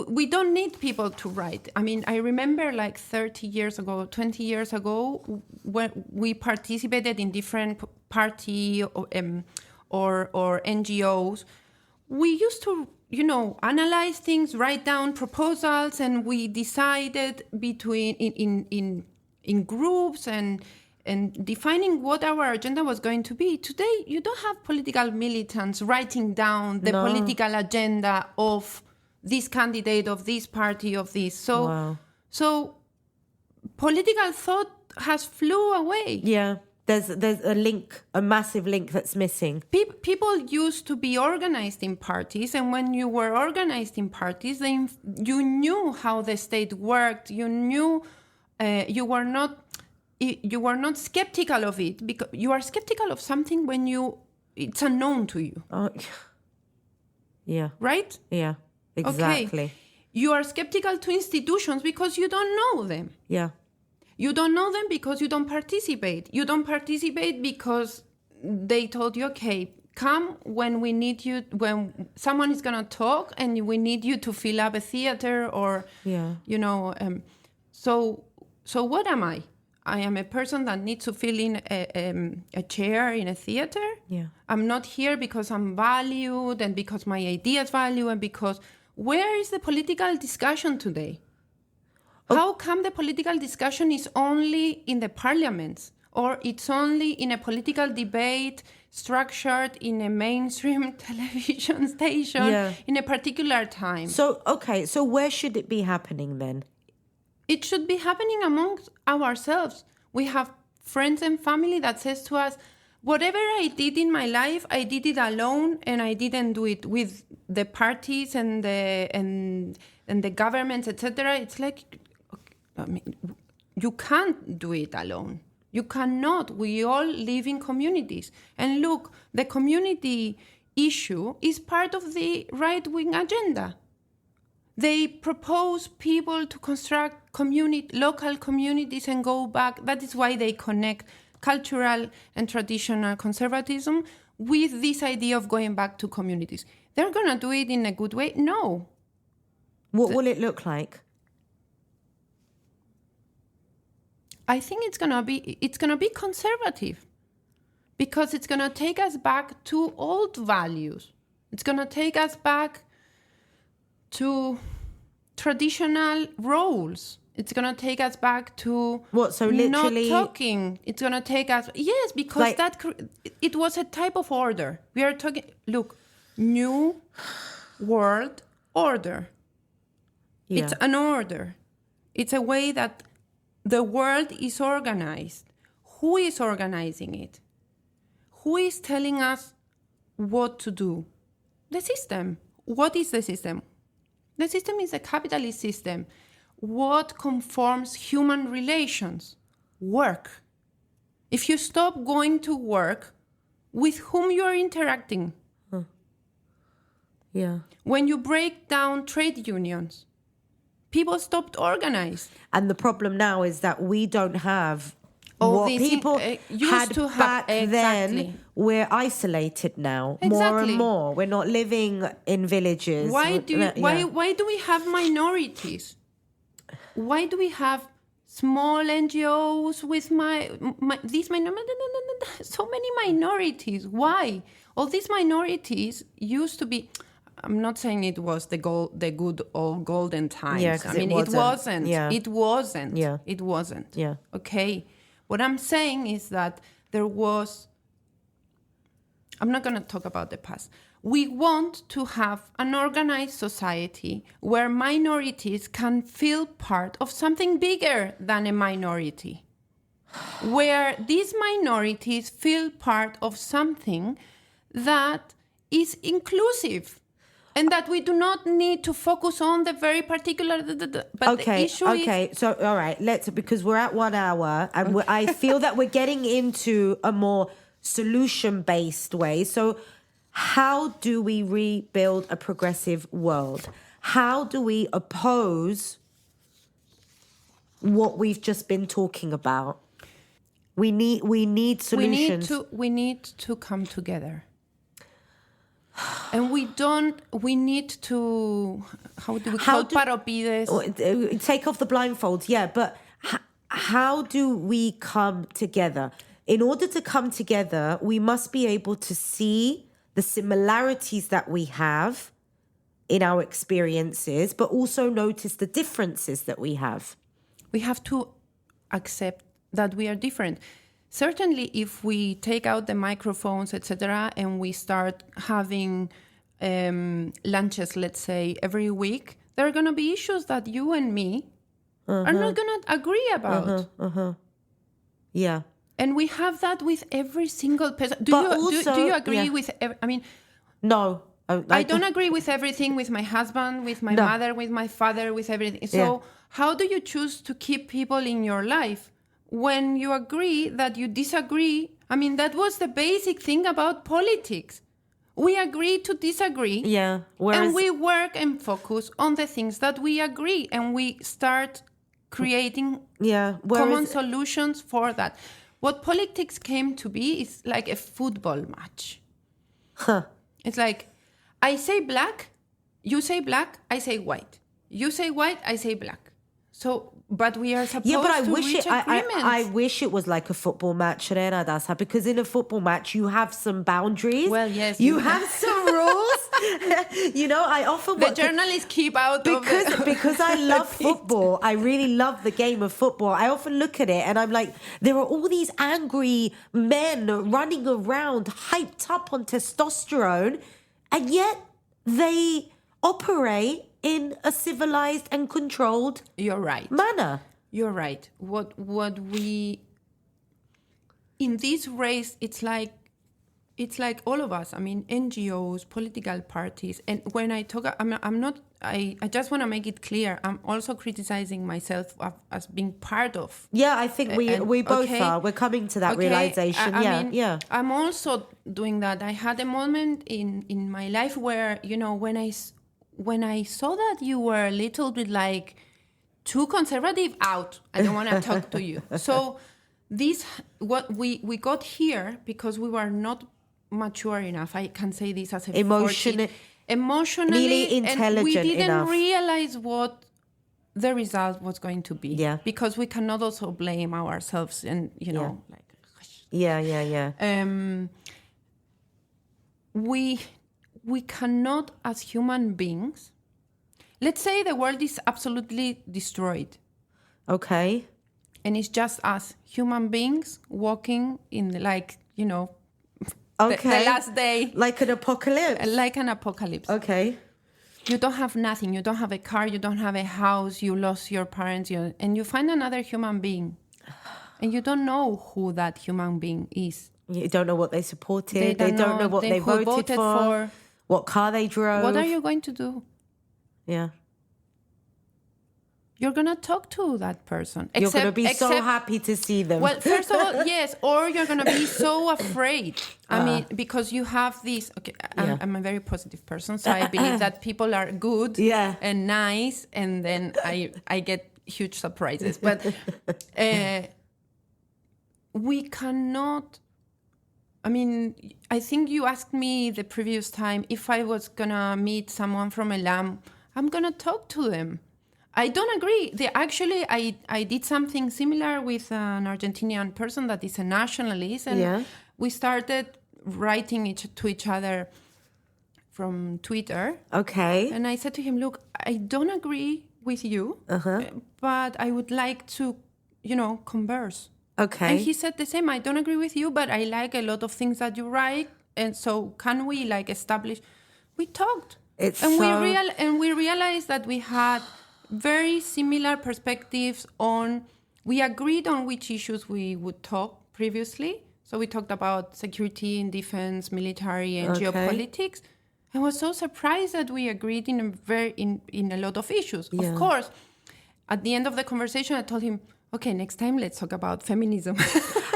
we don't need people to write. I mean, I remember like 30 years ago, 20 years ago, when we participated in different party or NGOs, we used to, analyze things, write down proposals, and we decided between in groups and defining what our agenda was going to be. Today, you don't have political militants writing down the political agenda of this candidate, of this party, of this. So political thought has flew away. Yeah. There's a link, a massive link that's missing. People used to be organized in parties, and when you were organized in parties, you knew how the state worked. You knew you were not skeptical of it, because you are skeptical of something when it's unknown to you. Yeah. Right? Yeah. Exactly. Okay. You are skeptical to institutions because you don't know them. Yeah. You don't know them because you don't participate. You don't participate because they told you, okay, come when we need you, when someone is going to talk and we need you to fill up a theater or, So what am I? I am a person that needs to fill in a chair in a theater. Yeah. I'm not here because I'm valued and because my ideas value and because... Where is the political discussion today? How come the political discussion is only in the parliaments, or it's only in a political debate structured in a mainstream television station in a particular time? So where should it be happening then? It should be happening amongst ourselves. We have friends and family that says to us, whatever I did in my life, I did it alone, and I didn't do it with the parties and the governments, etc. It's like, I mean, you can't do it alone. You cannot. We all live in communities. And look, the community issue is part of the right-wing agenda. They propose people to construct local communities and go back. That is why they connect cultural and traditional conservatism with this idea of going back to communities. They're going to do it in a good way? No. What will it look like? I think it's going to be conservative, because it's going to take us back to old values. It's going to take us back to traditional roles. It's going to take us back to not talking. It's going to take us... Yes, because it was a type of order. We are talking... Look, new world order. Yeah. It's an order. It's a way that the world is organized. Who is organizing it? Who is telling us what to do? The system. What is the system? The system is a capitalist system. What conforms human relations? Work. If you stop going to work, with whom you are interacting? Yeah. When you break down trade unions, people stopped organized. And the problem now is that we don't have all what people used to have. Back then. We're isolated now, exactly. More and more. We're not living in villages. Why do we have minorities? Why do we have small NGOs with so many minorities? Why? All these minorities used to be... I'm not saying it was the good old golden times. Yeah, I mean, it wasn't. Yeah. It wasn't. Yeah. It wasn't. Yeah. Okay. What I'm saying is that there was... I'm not going to talk about the past. We want to have an organized society where minorities can feel part of something bigger than a minority. Where these minorities feel part of something that is inclusive. And that we do not need to focus on the very particular. But the issue is. So, all right, because we're at 1 hour and I feel that we're getting into a more solution-based way. So how do we rebuild a progressive world? How do we oppose what we've just been talking about? We need solutions. We need to come together. And we need to, how do we call paropides? Take off the blindfolds, yeah, but how do we come together? In order to come together, we must be able to see the similarities that we have in our experiences, but also notice the differences that we have. We have to accept that we are different. Certainly, if we take out the microphones, etc., and we start having lunches, let's say, every week, there are going to be issues that you and me are not going to agree about. Yeah. And we have that with every single person. Do you agree with? No. I don't agree with everything with my husband, with my mother, with my father, with everything. So how do you choose to keep people in your life when you agree that you disagree? I mean, that was the basic thing about politics. We agree to disagree. Yeah. And we work and focus on the things that we agree. And we start creating common solutions for that. What politics came to be is like a football match. It's like, I say black, you say black, I say white. You say white, I say black. So, but we are supposed to reach agreements. I wish it was like a football match, Natasa, because in a football match, you have some boundaries. Well, yes. You have some rules. I often... The journalists keep out because I love football. I really love the game of football. I often look at it and I'm like, there are all these angry men running around, hyped up on testosterone, and yet they operate in a civilized and controlled manner. You're right. What we in this race, it's like all of us. I mean, NGOs, political parties, and when I talk, I'm not. I just want to make it clear. I'm also criticizing myself as being part of. Yeah, I think we both are. We're coming to that realization. I mean, I'm also doing that. I had a moment in my life where when I saw that you were a little bit like too conservative, out. I don't want to talk to you. So what we got here because we were not mature enough. I can say this as a emotionally intelligent and we didn't enough. Realize what the result was going to be. Yeah. Because we cannot also blame ourselves and we cannot, as human beings, let's say the world is absolutely destroyed. Okay. And it's just us, human beings, walking in the last day. Like an apocalypse. Like an apocalypse. Okay. You don't have nothing. You don't have a car. You don't have a house. You lost your parents. And you find another human being. And you don't know who that human being is. You don't know what they supported. They don't know what they voted for. What car they drove. What are you going to do? Yeah. You're going to talk to that person. You're going to be so happy to see them. Well, first of all, yes. Or you're going to be so afraid. I mean, because you have this... Okay, I'm a very positive person, so I believe that people are good and nice, and then I get huge surprises. But we cannot... I mean, I think you asked me the previous time if I was going to meet someone from Elam, I'm going to talk to them. I don't agree. I did something similar with an Argentinian person that is a nationalist, and we started writing to each other from Twitter. Okay. And I said to him, look, I don't agree with you, but I would like to, converse. Okay. And he said the same. I don't agree with you, but I like a lot of things that you write. And so can we establish? We talked. We realized that we had very similar perspectives we agreed on which issues we would talk previously. So we talked about security and defense, military and geopolitics. I was so surprised that we agreed in a lot of issues. Yeah. Of course, at the end of the conversation, I told him, okay, next time let's talk about feminism.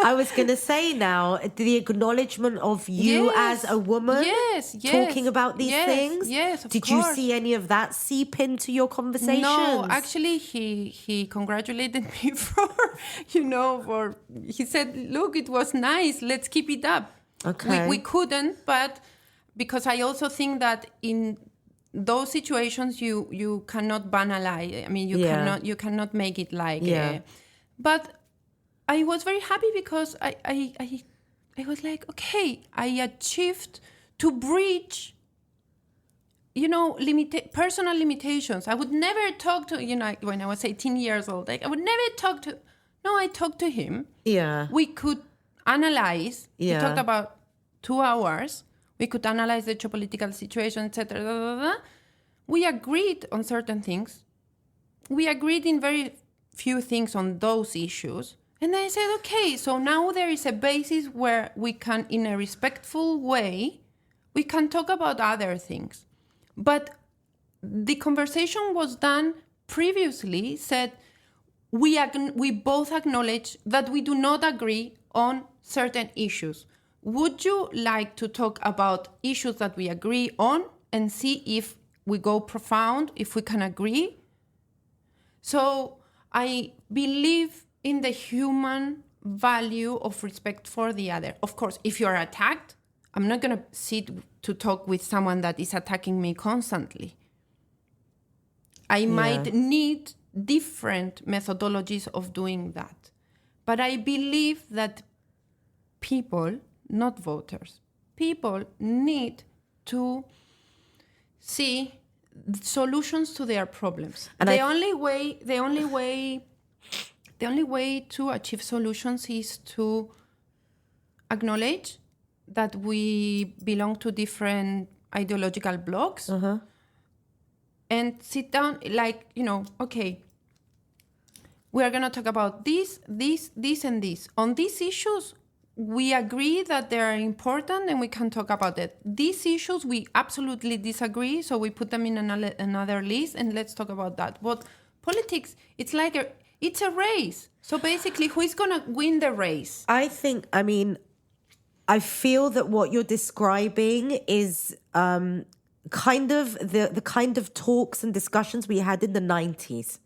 I was going to say now, the acknowledgement of you as a woman talking about these things. Yes, of Did course. you see any of that seep into your conversations? No, actually, he congratulated me he said, look, it was nice. Let's keep it up. Okay. We couldn't, but because I also think that in those situations you cannot banalize. I mean, you cannot make it like. But I was very happy because I was like, okay, I achieved to bridge, personal limitations. I would never talk to, when I was 18 years old, I would never talk to. No, I talked to him. Yeah. We could analyze. Yeah. We talked about 2 hours. We could analyze the geopolitical situation, etc. We agreed on certain things. We agreed in very few things on those issues. And I said, okay, so now there is a basis where we can, in a respectful way, we can talk about other things. But the conversation was done previously, said we both acknowledge that we do not agree on certain issues. Would you like to talk about issues that we agree on and see if we go profound, if we can agree? So I believe in the human value of respect for the other. Of course, if you're attacked, I'm not going to sit to talk with someone that is attacking me constantly. I might need different methodologies of doing that. But I believe that people, not voters, people need to see solutions to their problems. And the only way to achieve solutions is to acknowledge that we belong to different ideological blocks and sit down okay, we are going to talk about this, and this. On these issues, we agree that they are important and we can talk about it. These issues, we absolutely disagree, so we put them in another list and let's talk about that. But politics, it's like it's a race. So basically, who is going to win the race? I feel that what you're describing is kind of the kind of talks and discussions we had in the 90s.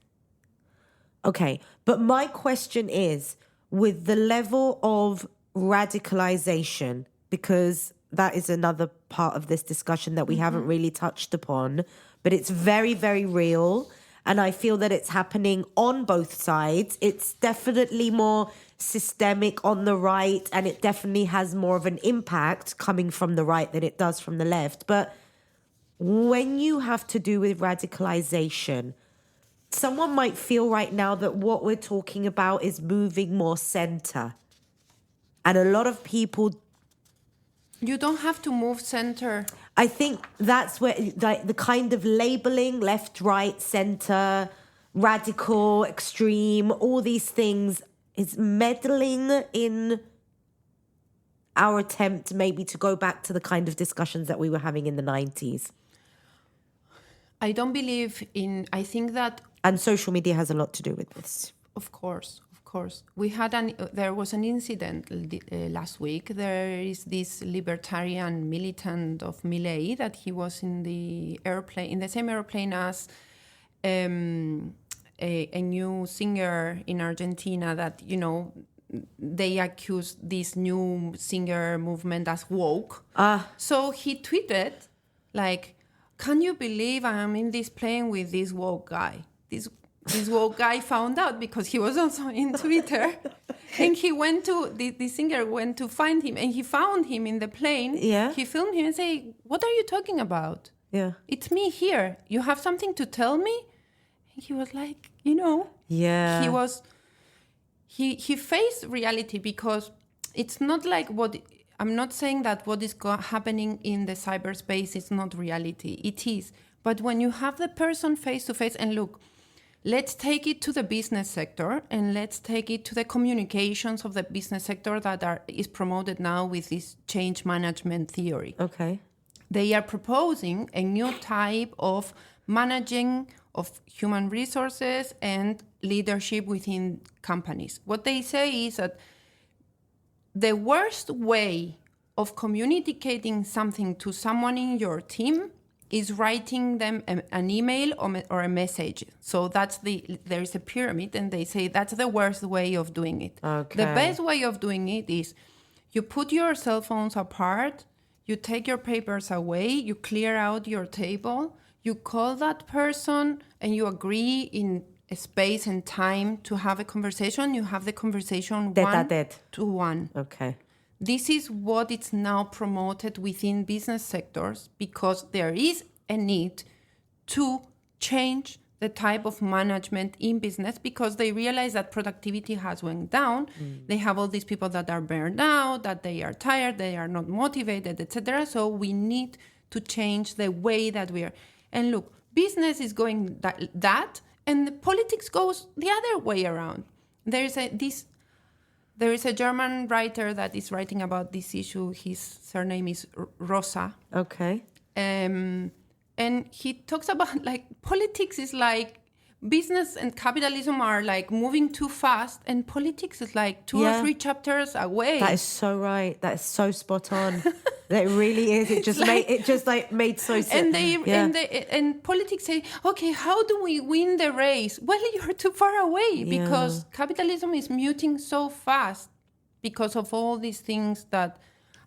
Okay, but my question is, with the level of radicalization, because that is another part of this discussion that we haven't really touched upon, but it's very, very real. And I feel that it's happening on both sides. It's definitely more systemic on the right, and it definitely has more of an impact coming from the right than it does from the left. But when you have to do with radicalization, someone might feel right now that what we're talking about is moving more center. And a lot of people... You don't have to move center. I think that's where the kind of labeling, left, right, center, radical, extreme, all these things is meddling in our attempt maybe to go back to the kind of discussions that we were having in the 90s. I don't believe in... I think that... And social media has a lot to do with this. Of course. There was an incident last week. There is this libertarian militant of Milei that he was in the same airplane as a new singer in Argentina that, they accused this new singer movement as woke. So he tweeted, can you believe I am in this plane with this woke guy? This woke guy found out because he was also in Twitter. And the singer went to find him, and he found him in the plane. Yeah. He filmed him and said, "What are you talking about? Yeah. It's me here. You have something to tell me?" And he was like, Yeah. He faced reality, because it's not like I'm not saying that what is happening in the cyberspace is not reality. It is. But when you have the person face to face, and look, let's take it to the business sector, and let's take it to the communications of the business sector that is promoted now with this change management theory. Okay. they are proposing a new type of managing of human resources and leadership within companies. What they say is that the worst way of communicating something to someone in your team is writing them an email or a message. So there is a pyramid, and they say that's the worst way of doing it. Okay. The best way of doing it is you put your cell phones apart, you take your papers away, you clear out your table, you call that person, and you agree in a space and time to have a conversation. You have the conversation one-to-one. Okay. This is what is now promoted within business sectors, because there is a need to change the type of management in business, because they realize that productivity has went down. They have all these people that are burned out, that they are tired, they are not motivated, etc. So we need to change the way that we are. And look, business is going that and politics goes the other way around. There is a German writer that is writing about this issue. His surname is Rosa. Okay. And he talks about politics is like business and capitalism are like moving too fast, and politics is like two or three chapters away. That is so right. That is so spot on. That really is. It just made so sense. And politics say, okay, how do we win the race? Well, you're too far away, because capitalism is muting so fast because of all these things that,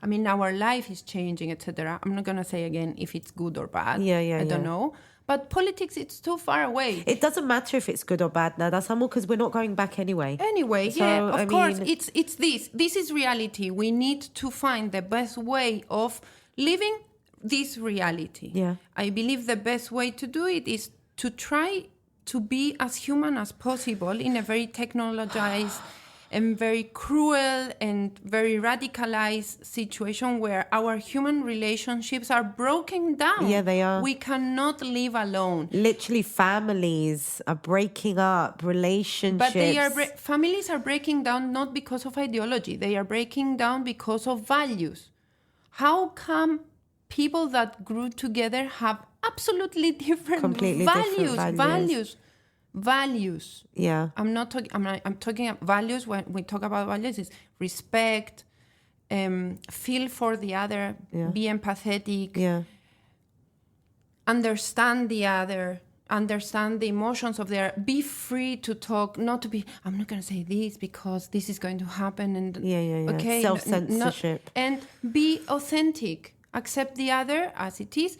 I mean, our life is changing, etc. I'm not going to say again if it's good or bad. I don't know. But politics, it's too far away. It doesn't matter if it's good or bad now. That's because we're not going back anyway. Of course, it's this. This is reality. We need to find the best way of living this reality. Yeah. I believe the best way to do it is to try to be as human as possible in a very technologized and very cruel and very radicalized situation where our human relationships are broken down. Yeah, they are. We cannot live alone. Literally, families are breaking up, relationships. But families are breaking down not because of ideology. They are breaking down because of values. How come people that grew together have absolutely different values? Yeah. I'm talking about values. When we talk about values, is respect, feel for the other, be empathetic, understand the other, understand the emotions of the other, be free to talk, not to be, I'm not going to say this because this is going to happen. And okay, self-censorship. And be authentic. Accept the other as it is,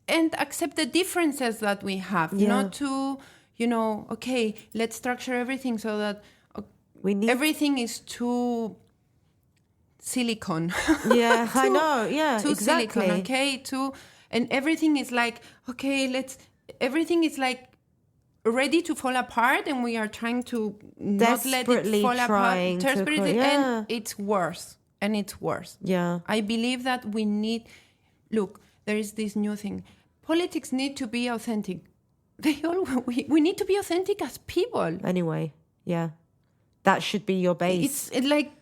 and accept the differences that we have. Not to, okay, let's structure everything so that everything is too silicon. Yeah, I know. Yeah, too exactly. Silicon, okay? And everything is like, okay, everything is like ready to fall apart, and we are trying to not let it fall apart. And it's worse. And it's worse. Yeah. I believe that look, there is this new thing. Politics need to be authentic. We need to be authentic as people. Anyway, yeah. That should be your base. It's like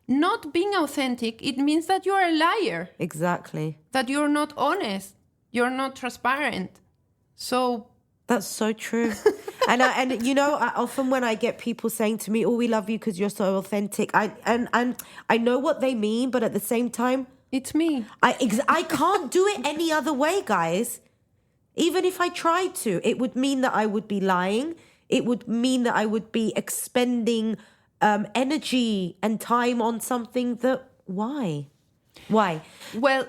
not being authentic, it means that you're a liar. Exactly. That you're not honest. You're not transparent. So that's so true. And often when I get people saying to me, "Oh, we love you because you're so authentic," I know what they mean, but at the same time, it's me. I can't do it any other way, guys. Even if I tried to, it would mean that I would be lying. It would mean that I would be expending energy and time on something that why? Well,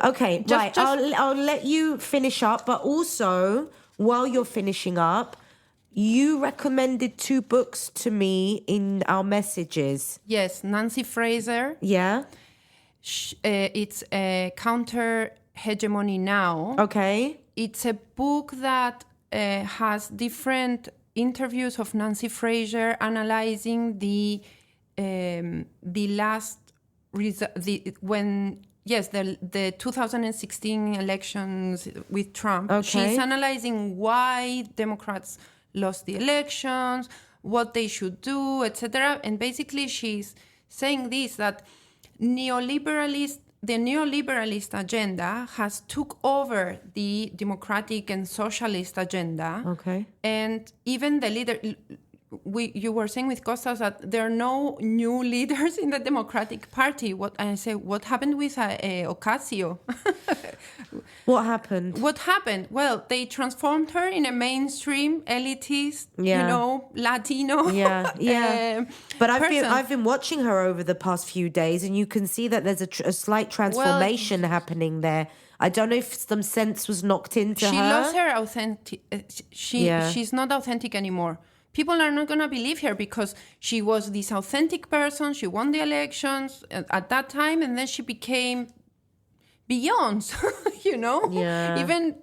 okay, right. I'll let you finish up, but also while you're finishing up, you recommended 2 books to me in our messages. Yes, Nancy Fraser. Yeah. It's a Counter Hegemony Now. Okay. It's a book that has different interviews of Nancy Fraser analyzing the last the 2016 elections with Trump. Okay. She's analyzing why Democrats lost the elections, what they should do, etc. And basically she's saying this, that neoliberalist the neoliberalist agenda has took over the democratic and socialist agenda. Okay. And even the leader, you were saying with Costas that there are no new leaders in the Democratic Party. What happened with Ocasio? What happened? What happened? Well, they transformed her in a mainstream elitist, Latino. Yeah. But person. I've been watching her over the past few days, and you can see that there's a slight transformation happening there. I don't know if some sense was knocked into her. She lost her authentic. She's not authentic anymore. People are not going to believe her because she was this authentic person. She won the elections at that time, and then she became Beyonce, Yeah. Even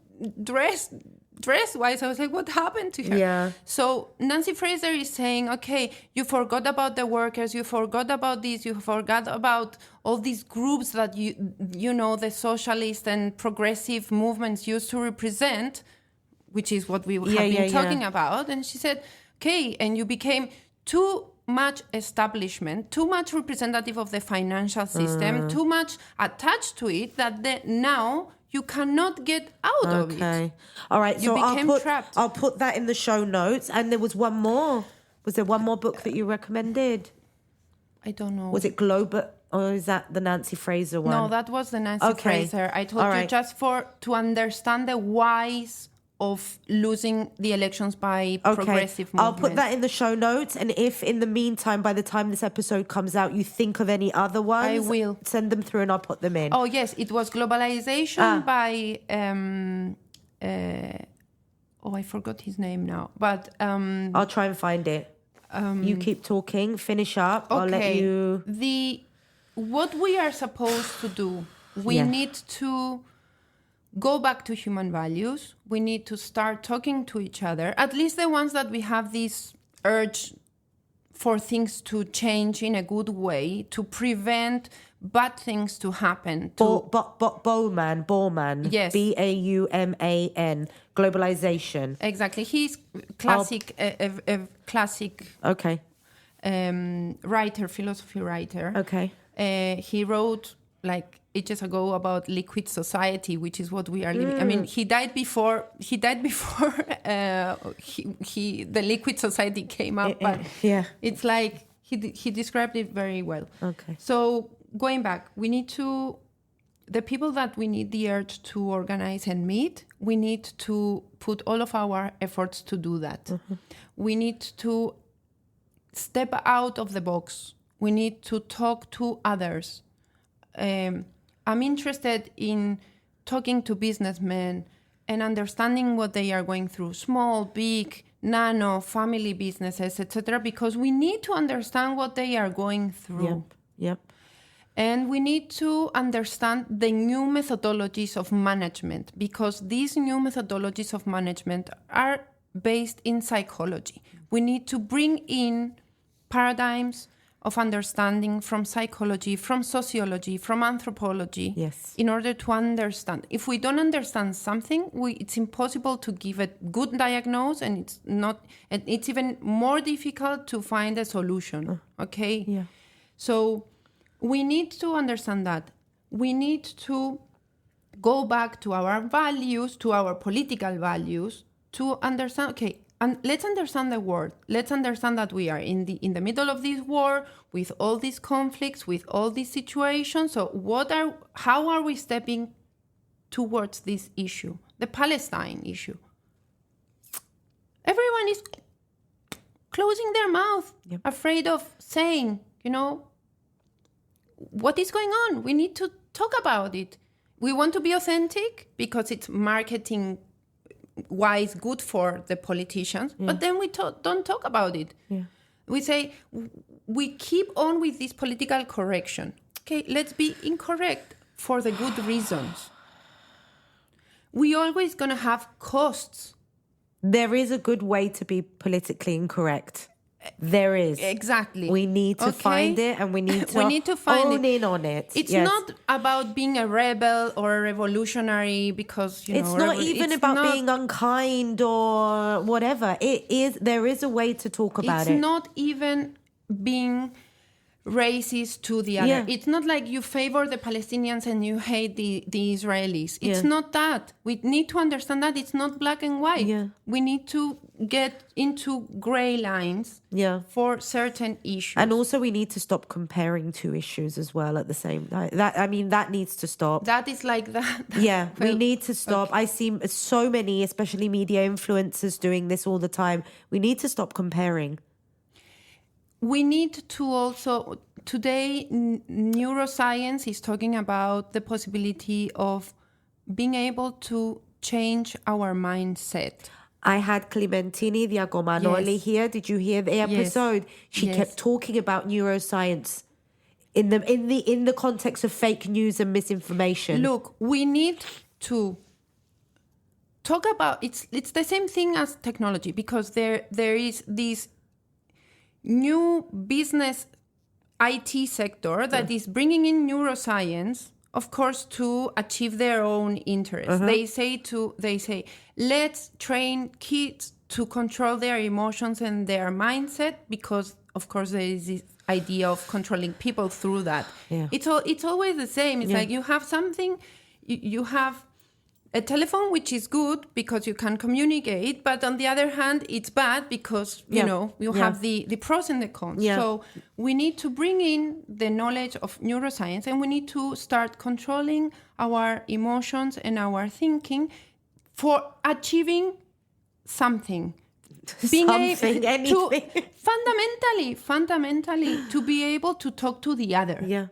dress-wise, I was like, what happened to her? Yeah. So Nancy Fraser is saying, okay, you forgot about the workers, you forgot about this, you forgot about all these groups that the socialist and progressive movements used to represent, which is what we have been talking about. And she said, okay, and you became too much establishment, too much representative of the financial system, too much attached to it that now you cannot get out of it. Okay. All right. You became trapped. I'll put that in the show notes. And there was one more. Was there one more book that you recommended? I don't know. Was it Global, or is that the Nancy Fraser one? No, that was the Nancy Fraser. I told you just to understand the whys of losing the elections by progressive movements. I'll put that in the show notes. And if in the meantime, by the time this episode comes out, you think of any other ones, I will send them through and I'll put them in. Oh, yes. It was Globalization by... I forgot his name now. But... I'll try and find it. You keep talking. Finish up. Okay. I'll let you... What we are supposed to do, we need to go back to human values. We need to start talking to each other, at least the ones that we have this urge for things to change in a good way, to prevent bad things to happen. Bauman. Yes. Bauman. Globalization. Exactly. He's classic, a classic writer, philosophy writer. Okay. He wrote ages ago about liquid society, which is what we are living. I mean, he died before the liquid society came up, but it's like he described it very well. Okay. So going back, the people that we need the urge to organize and meet, we need to put all of our efforts to do that. Mm-hmm. We need to step out of the box. We need to talk to others. I'm interested in talking to businessmen and understanding what they are going through, small, big, nano, family businesses, etc., because we need to understand what they are going through. Yep. And we need to understand the new methodologies of management, because these new methodologies of management are based in psychology. We need to bring in paradigms of understanding from psychology, from sociology, from anthropology, in order to understand. If we don't understand something, it's impossible to give a good diagnosis, and it's even more difficult to find a solution. Okay? Yeah. So we need to understand that. We need to go back to our values, to our political values, to understand, and let's understand the world. Let's understand that we are in the middle of this war, with all these conflicts, with all these situations. So how are we stepping towards this issue, the Palestine issue? Everyone is closing their mouth, afraid of saying, what is going on? We need to talk about it. We want to be authentic because it's marketing wise good for the politicians, but then we don't talk about it. We say we keep on with this political correction. Okay, let's be incorrect for the good reasons. We always gonna have costs. There is a good way to be politically incorrect. There is. Exactly. We need to find it, and we need to, own in on it. It's not about being a rebel or a revolutionary because, it's not even about being unkind or whatever. There is a way to talk about it. It's not even being racist to the other. Yeah. It's not like you favor the Palestinians and you hate the Israelis. It's not that. We need to understand that it's not black and white. Yeah. We need to get into gray lines for certain issues. And also we need to stop comparing two issues as well at the same time. That needs to stop. That is like that. Yeah, Well, we need to stop. okay. I see so many, especially media influencers, doing this all the time. We need to stop comparing. We need to also, today, neuroscience is talking about the possibility of being able to change our mindset. I had Clementini Diacomanoli here. Did you hear the episode? She kept talking about neuroscience in the context of fake news and misinformation. Look, we need to talk about it's the same thing as technology, because there is this new business IT sector that is bringing in neuroscience, of course, to achieve their own interests. They say, let's train kids to control their emotions and their mindset, because, of course, there is this idea of controlling people through that. Yeah. It's always the same. It's like you have something, you have a telephone, which is good because you can communicate, but on the other hand, it's bad because, you have the pros and the cons. Yeah. So we need to bring in the knowledge of neuroscience, and we need to start controlling our emotions and our thinking for achieving something. Anything. Fundamentally, to be able to talk to the other. Yeah.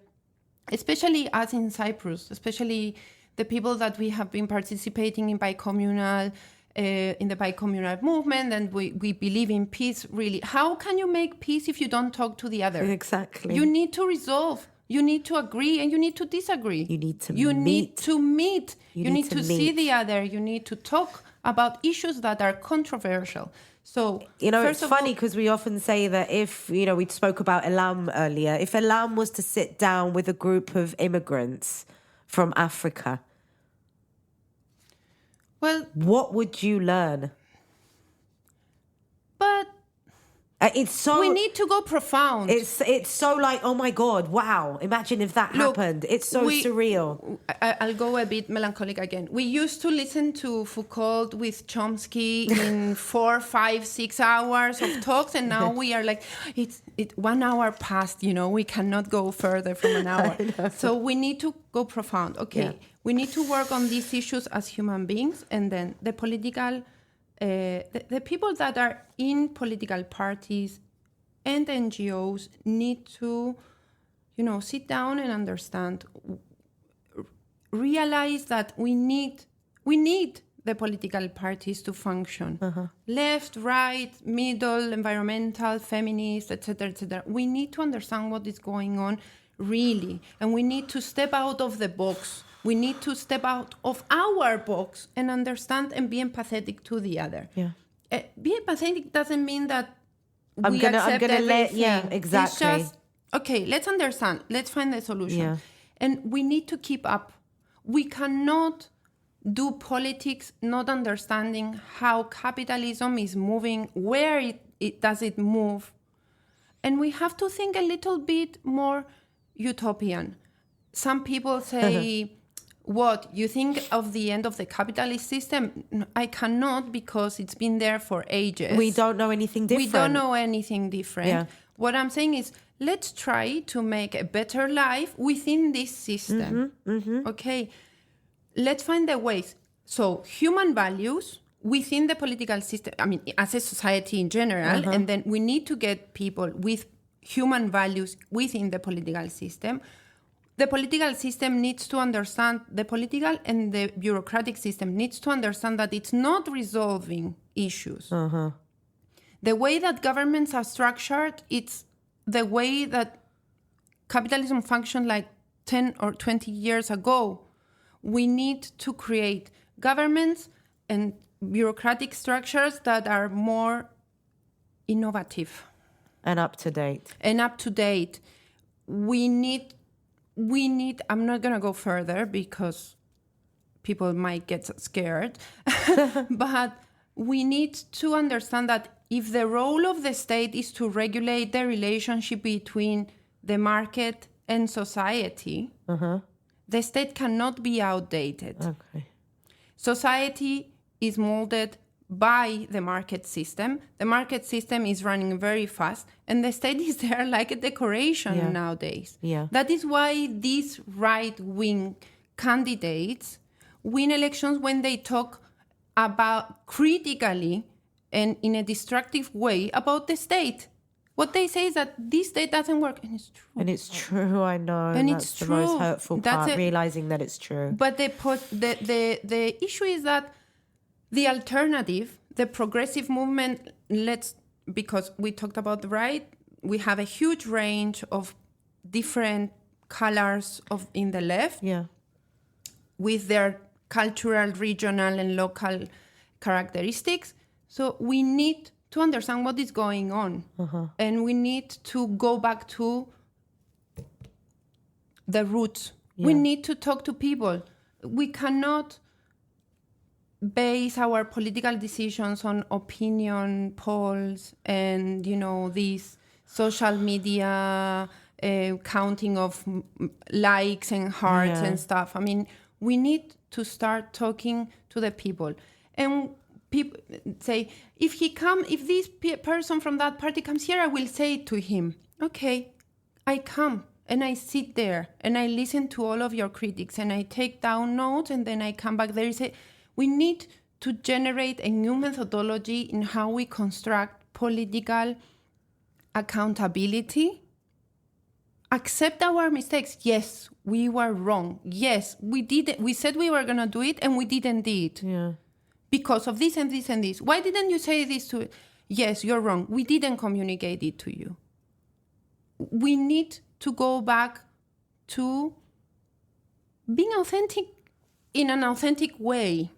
Especially us in Cyprus, especially the people that we have been participating in bicommunal, in the bicommunal movement, and we believe in peace, really. How can you make peace if you don't talk to the other? Exactly. You need to resolve. You need to agree, and you need to disagree. You need to You meet. need to meet. You need to see meet. the other. You need to talk about issues that are controversial. So, it's funny because we often say that if, we spoke about Elam earlier, if Elam was to sit down with a group of immigrants from Africa, well, what would you learn? But it's so we need to go profound. It's so like, oh my God, wow! Imagine if that happened. It's so surreal. I'll go a bit melancholic again. We used to listen to Foucault with Chomsky in 4, 5, 6 hours of talks, and now we are like, it's 1 hour past. We cannot go further from an hour. So we need to go profound. Okay, we need to work on these issues as human beings, and then the political. The people that are in political parties and NGOs need to, sit down and understand, realize that we need the political parties to function. Left, right, middle, environmental, feminist, etc., etc. We need to understand what is going on really, and we need to step out of the box. We need to step out of our box and understand and be empathetic to the other. Yeah. Be empathetic doesn't mean that we accept everything. Exactly. It's just, okay, let's understand. Let's find the solution. Yeah. And we need to keep up. We cannot do politics not understanding how capitalism is moving, where it does it move. And we have to think a little bit more utopian. Some people say... What, you think of the end of the capitalist system? I cannot, because it's been there for ages. We don't know anything different. We don't know anything different. Yeah. What I'm saying is, let's try to make a better life within this system. Okay? Let's find the ways. So, human values within the political system, as a society in general, and then we need to get people with human values within the political system. The political system needs to understand, the political and the bureaucratic system needs to understand that it's not resolving issues. The way that governments are structured, it's the way that capitalism functioned like 10 or 20 years ago. We need to create governments and bureaucratic structures that are more innovative. And up to date. We need, I'm not going to go further because people might get scared, but we need to understand that if the role of the state is to regulate the relationship between the market and society, the state cannot be outdated. Okay. Society is molded by the market system. The market system is running very fast, and the state is there like a decoration nowadays. Yeah. That is why these right-wing candidates win elections when they talk about critically and in a destructive way about the state. What they say is that this state doesn't work, and it's true. And it's true, I know. And that's it's the true. most hurtful part, realizing that it's true. But the issue is that the alternative, the progressive movement, because we talked about the right, we have a huge range of different colors in the left, with their cultural, regional, and local characteristics. So we need to understand what is going on. And we need to go back to the roots. We need to talk to people. We cannot base our political decisions on opinion polls and, these social media counting of likes and hearts and stuff. I mean, we need to start talking to the people. And people say, if this person from that party comes here, I will say to him, okay, I come and I sit there and I listen to all of your critics and I take down notes and then I come back. We need to generate a new methodology in how we construct political accountability. Accept our mistakes. Yes, we were wrong. Yes, we did it. We said we were going to do it and we didn't do it. Yeah. Because of this and this and this. Why didn't you say this to it? Yes, you're wrong. We didn't communicate it to you. We need to go back to being authentic in an authentic way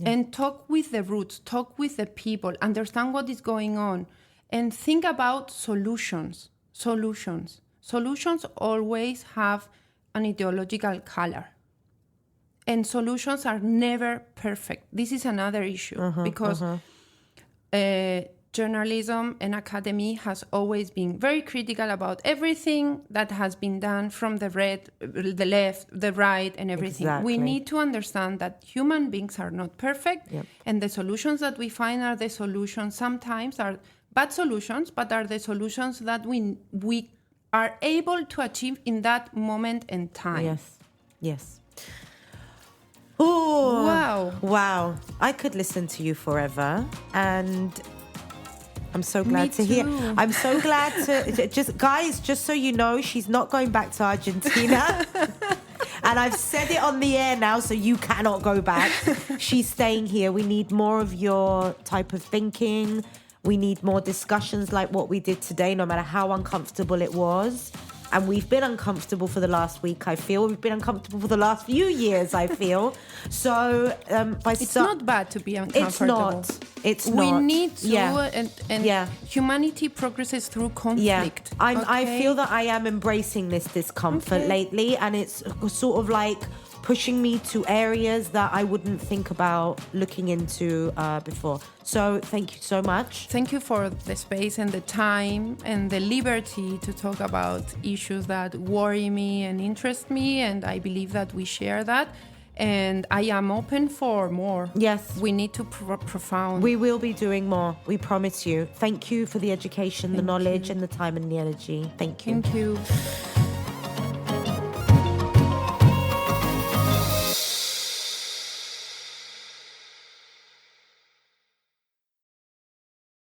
and talk with the roots, talk with the people, understand what is going on, and think about solutions. Solutions always have an ideological color. And solutions are never perfect. This is another issue because journalism and academy has always been very critical about everything that has been done from the left, the right, and everything. Exactly. We need to understand that human beings are not perfect, and the solutions that we find are the solutions. Sometimes are bad solutions, but are the solutions that we are able to achieve in that moment and time. Yes. Oh, wow. I could listen to you forever, and I'm so glad to hear. I'm so glad to just so you know, she's not going back to Argentina. And I've said it on the air now, so you cannot go back. She's staying here. We need more of your type of thinking. We need more discussions like what we did today, no matter how uncomfortable it was. And we've been uncomfortable for the last week, I feel. We've been uncomfortable for the last few years, I feel. So it's not bad to be uncomfortable. It's not. We need to, and humanity progresses through conflict. I feel that I am embracing this discomfort lately, and it's sort of like pushing me to areas that I wouldn't think about looking into before. So thank you so much. Thank you for the space and the time and the liberty to talk about issues that worry me and interest me, and I believe that we share that. And I am open for more. Yes. We need to profound. We will be doing more. We promise you. Thank you for the education, the knowledge, and the time and the energy. Thank you. Thank you.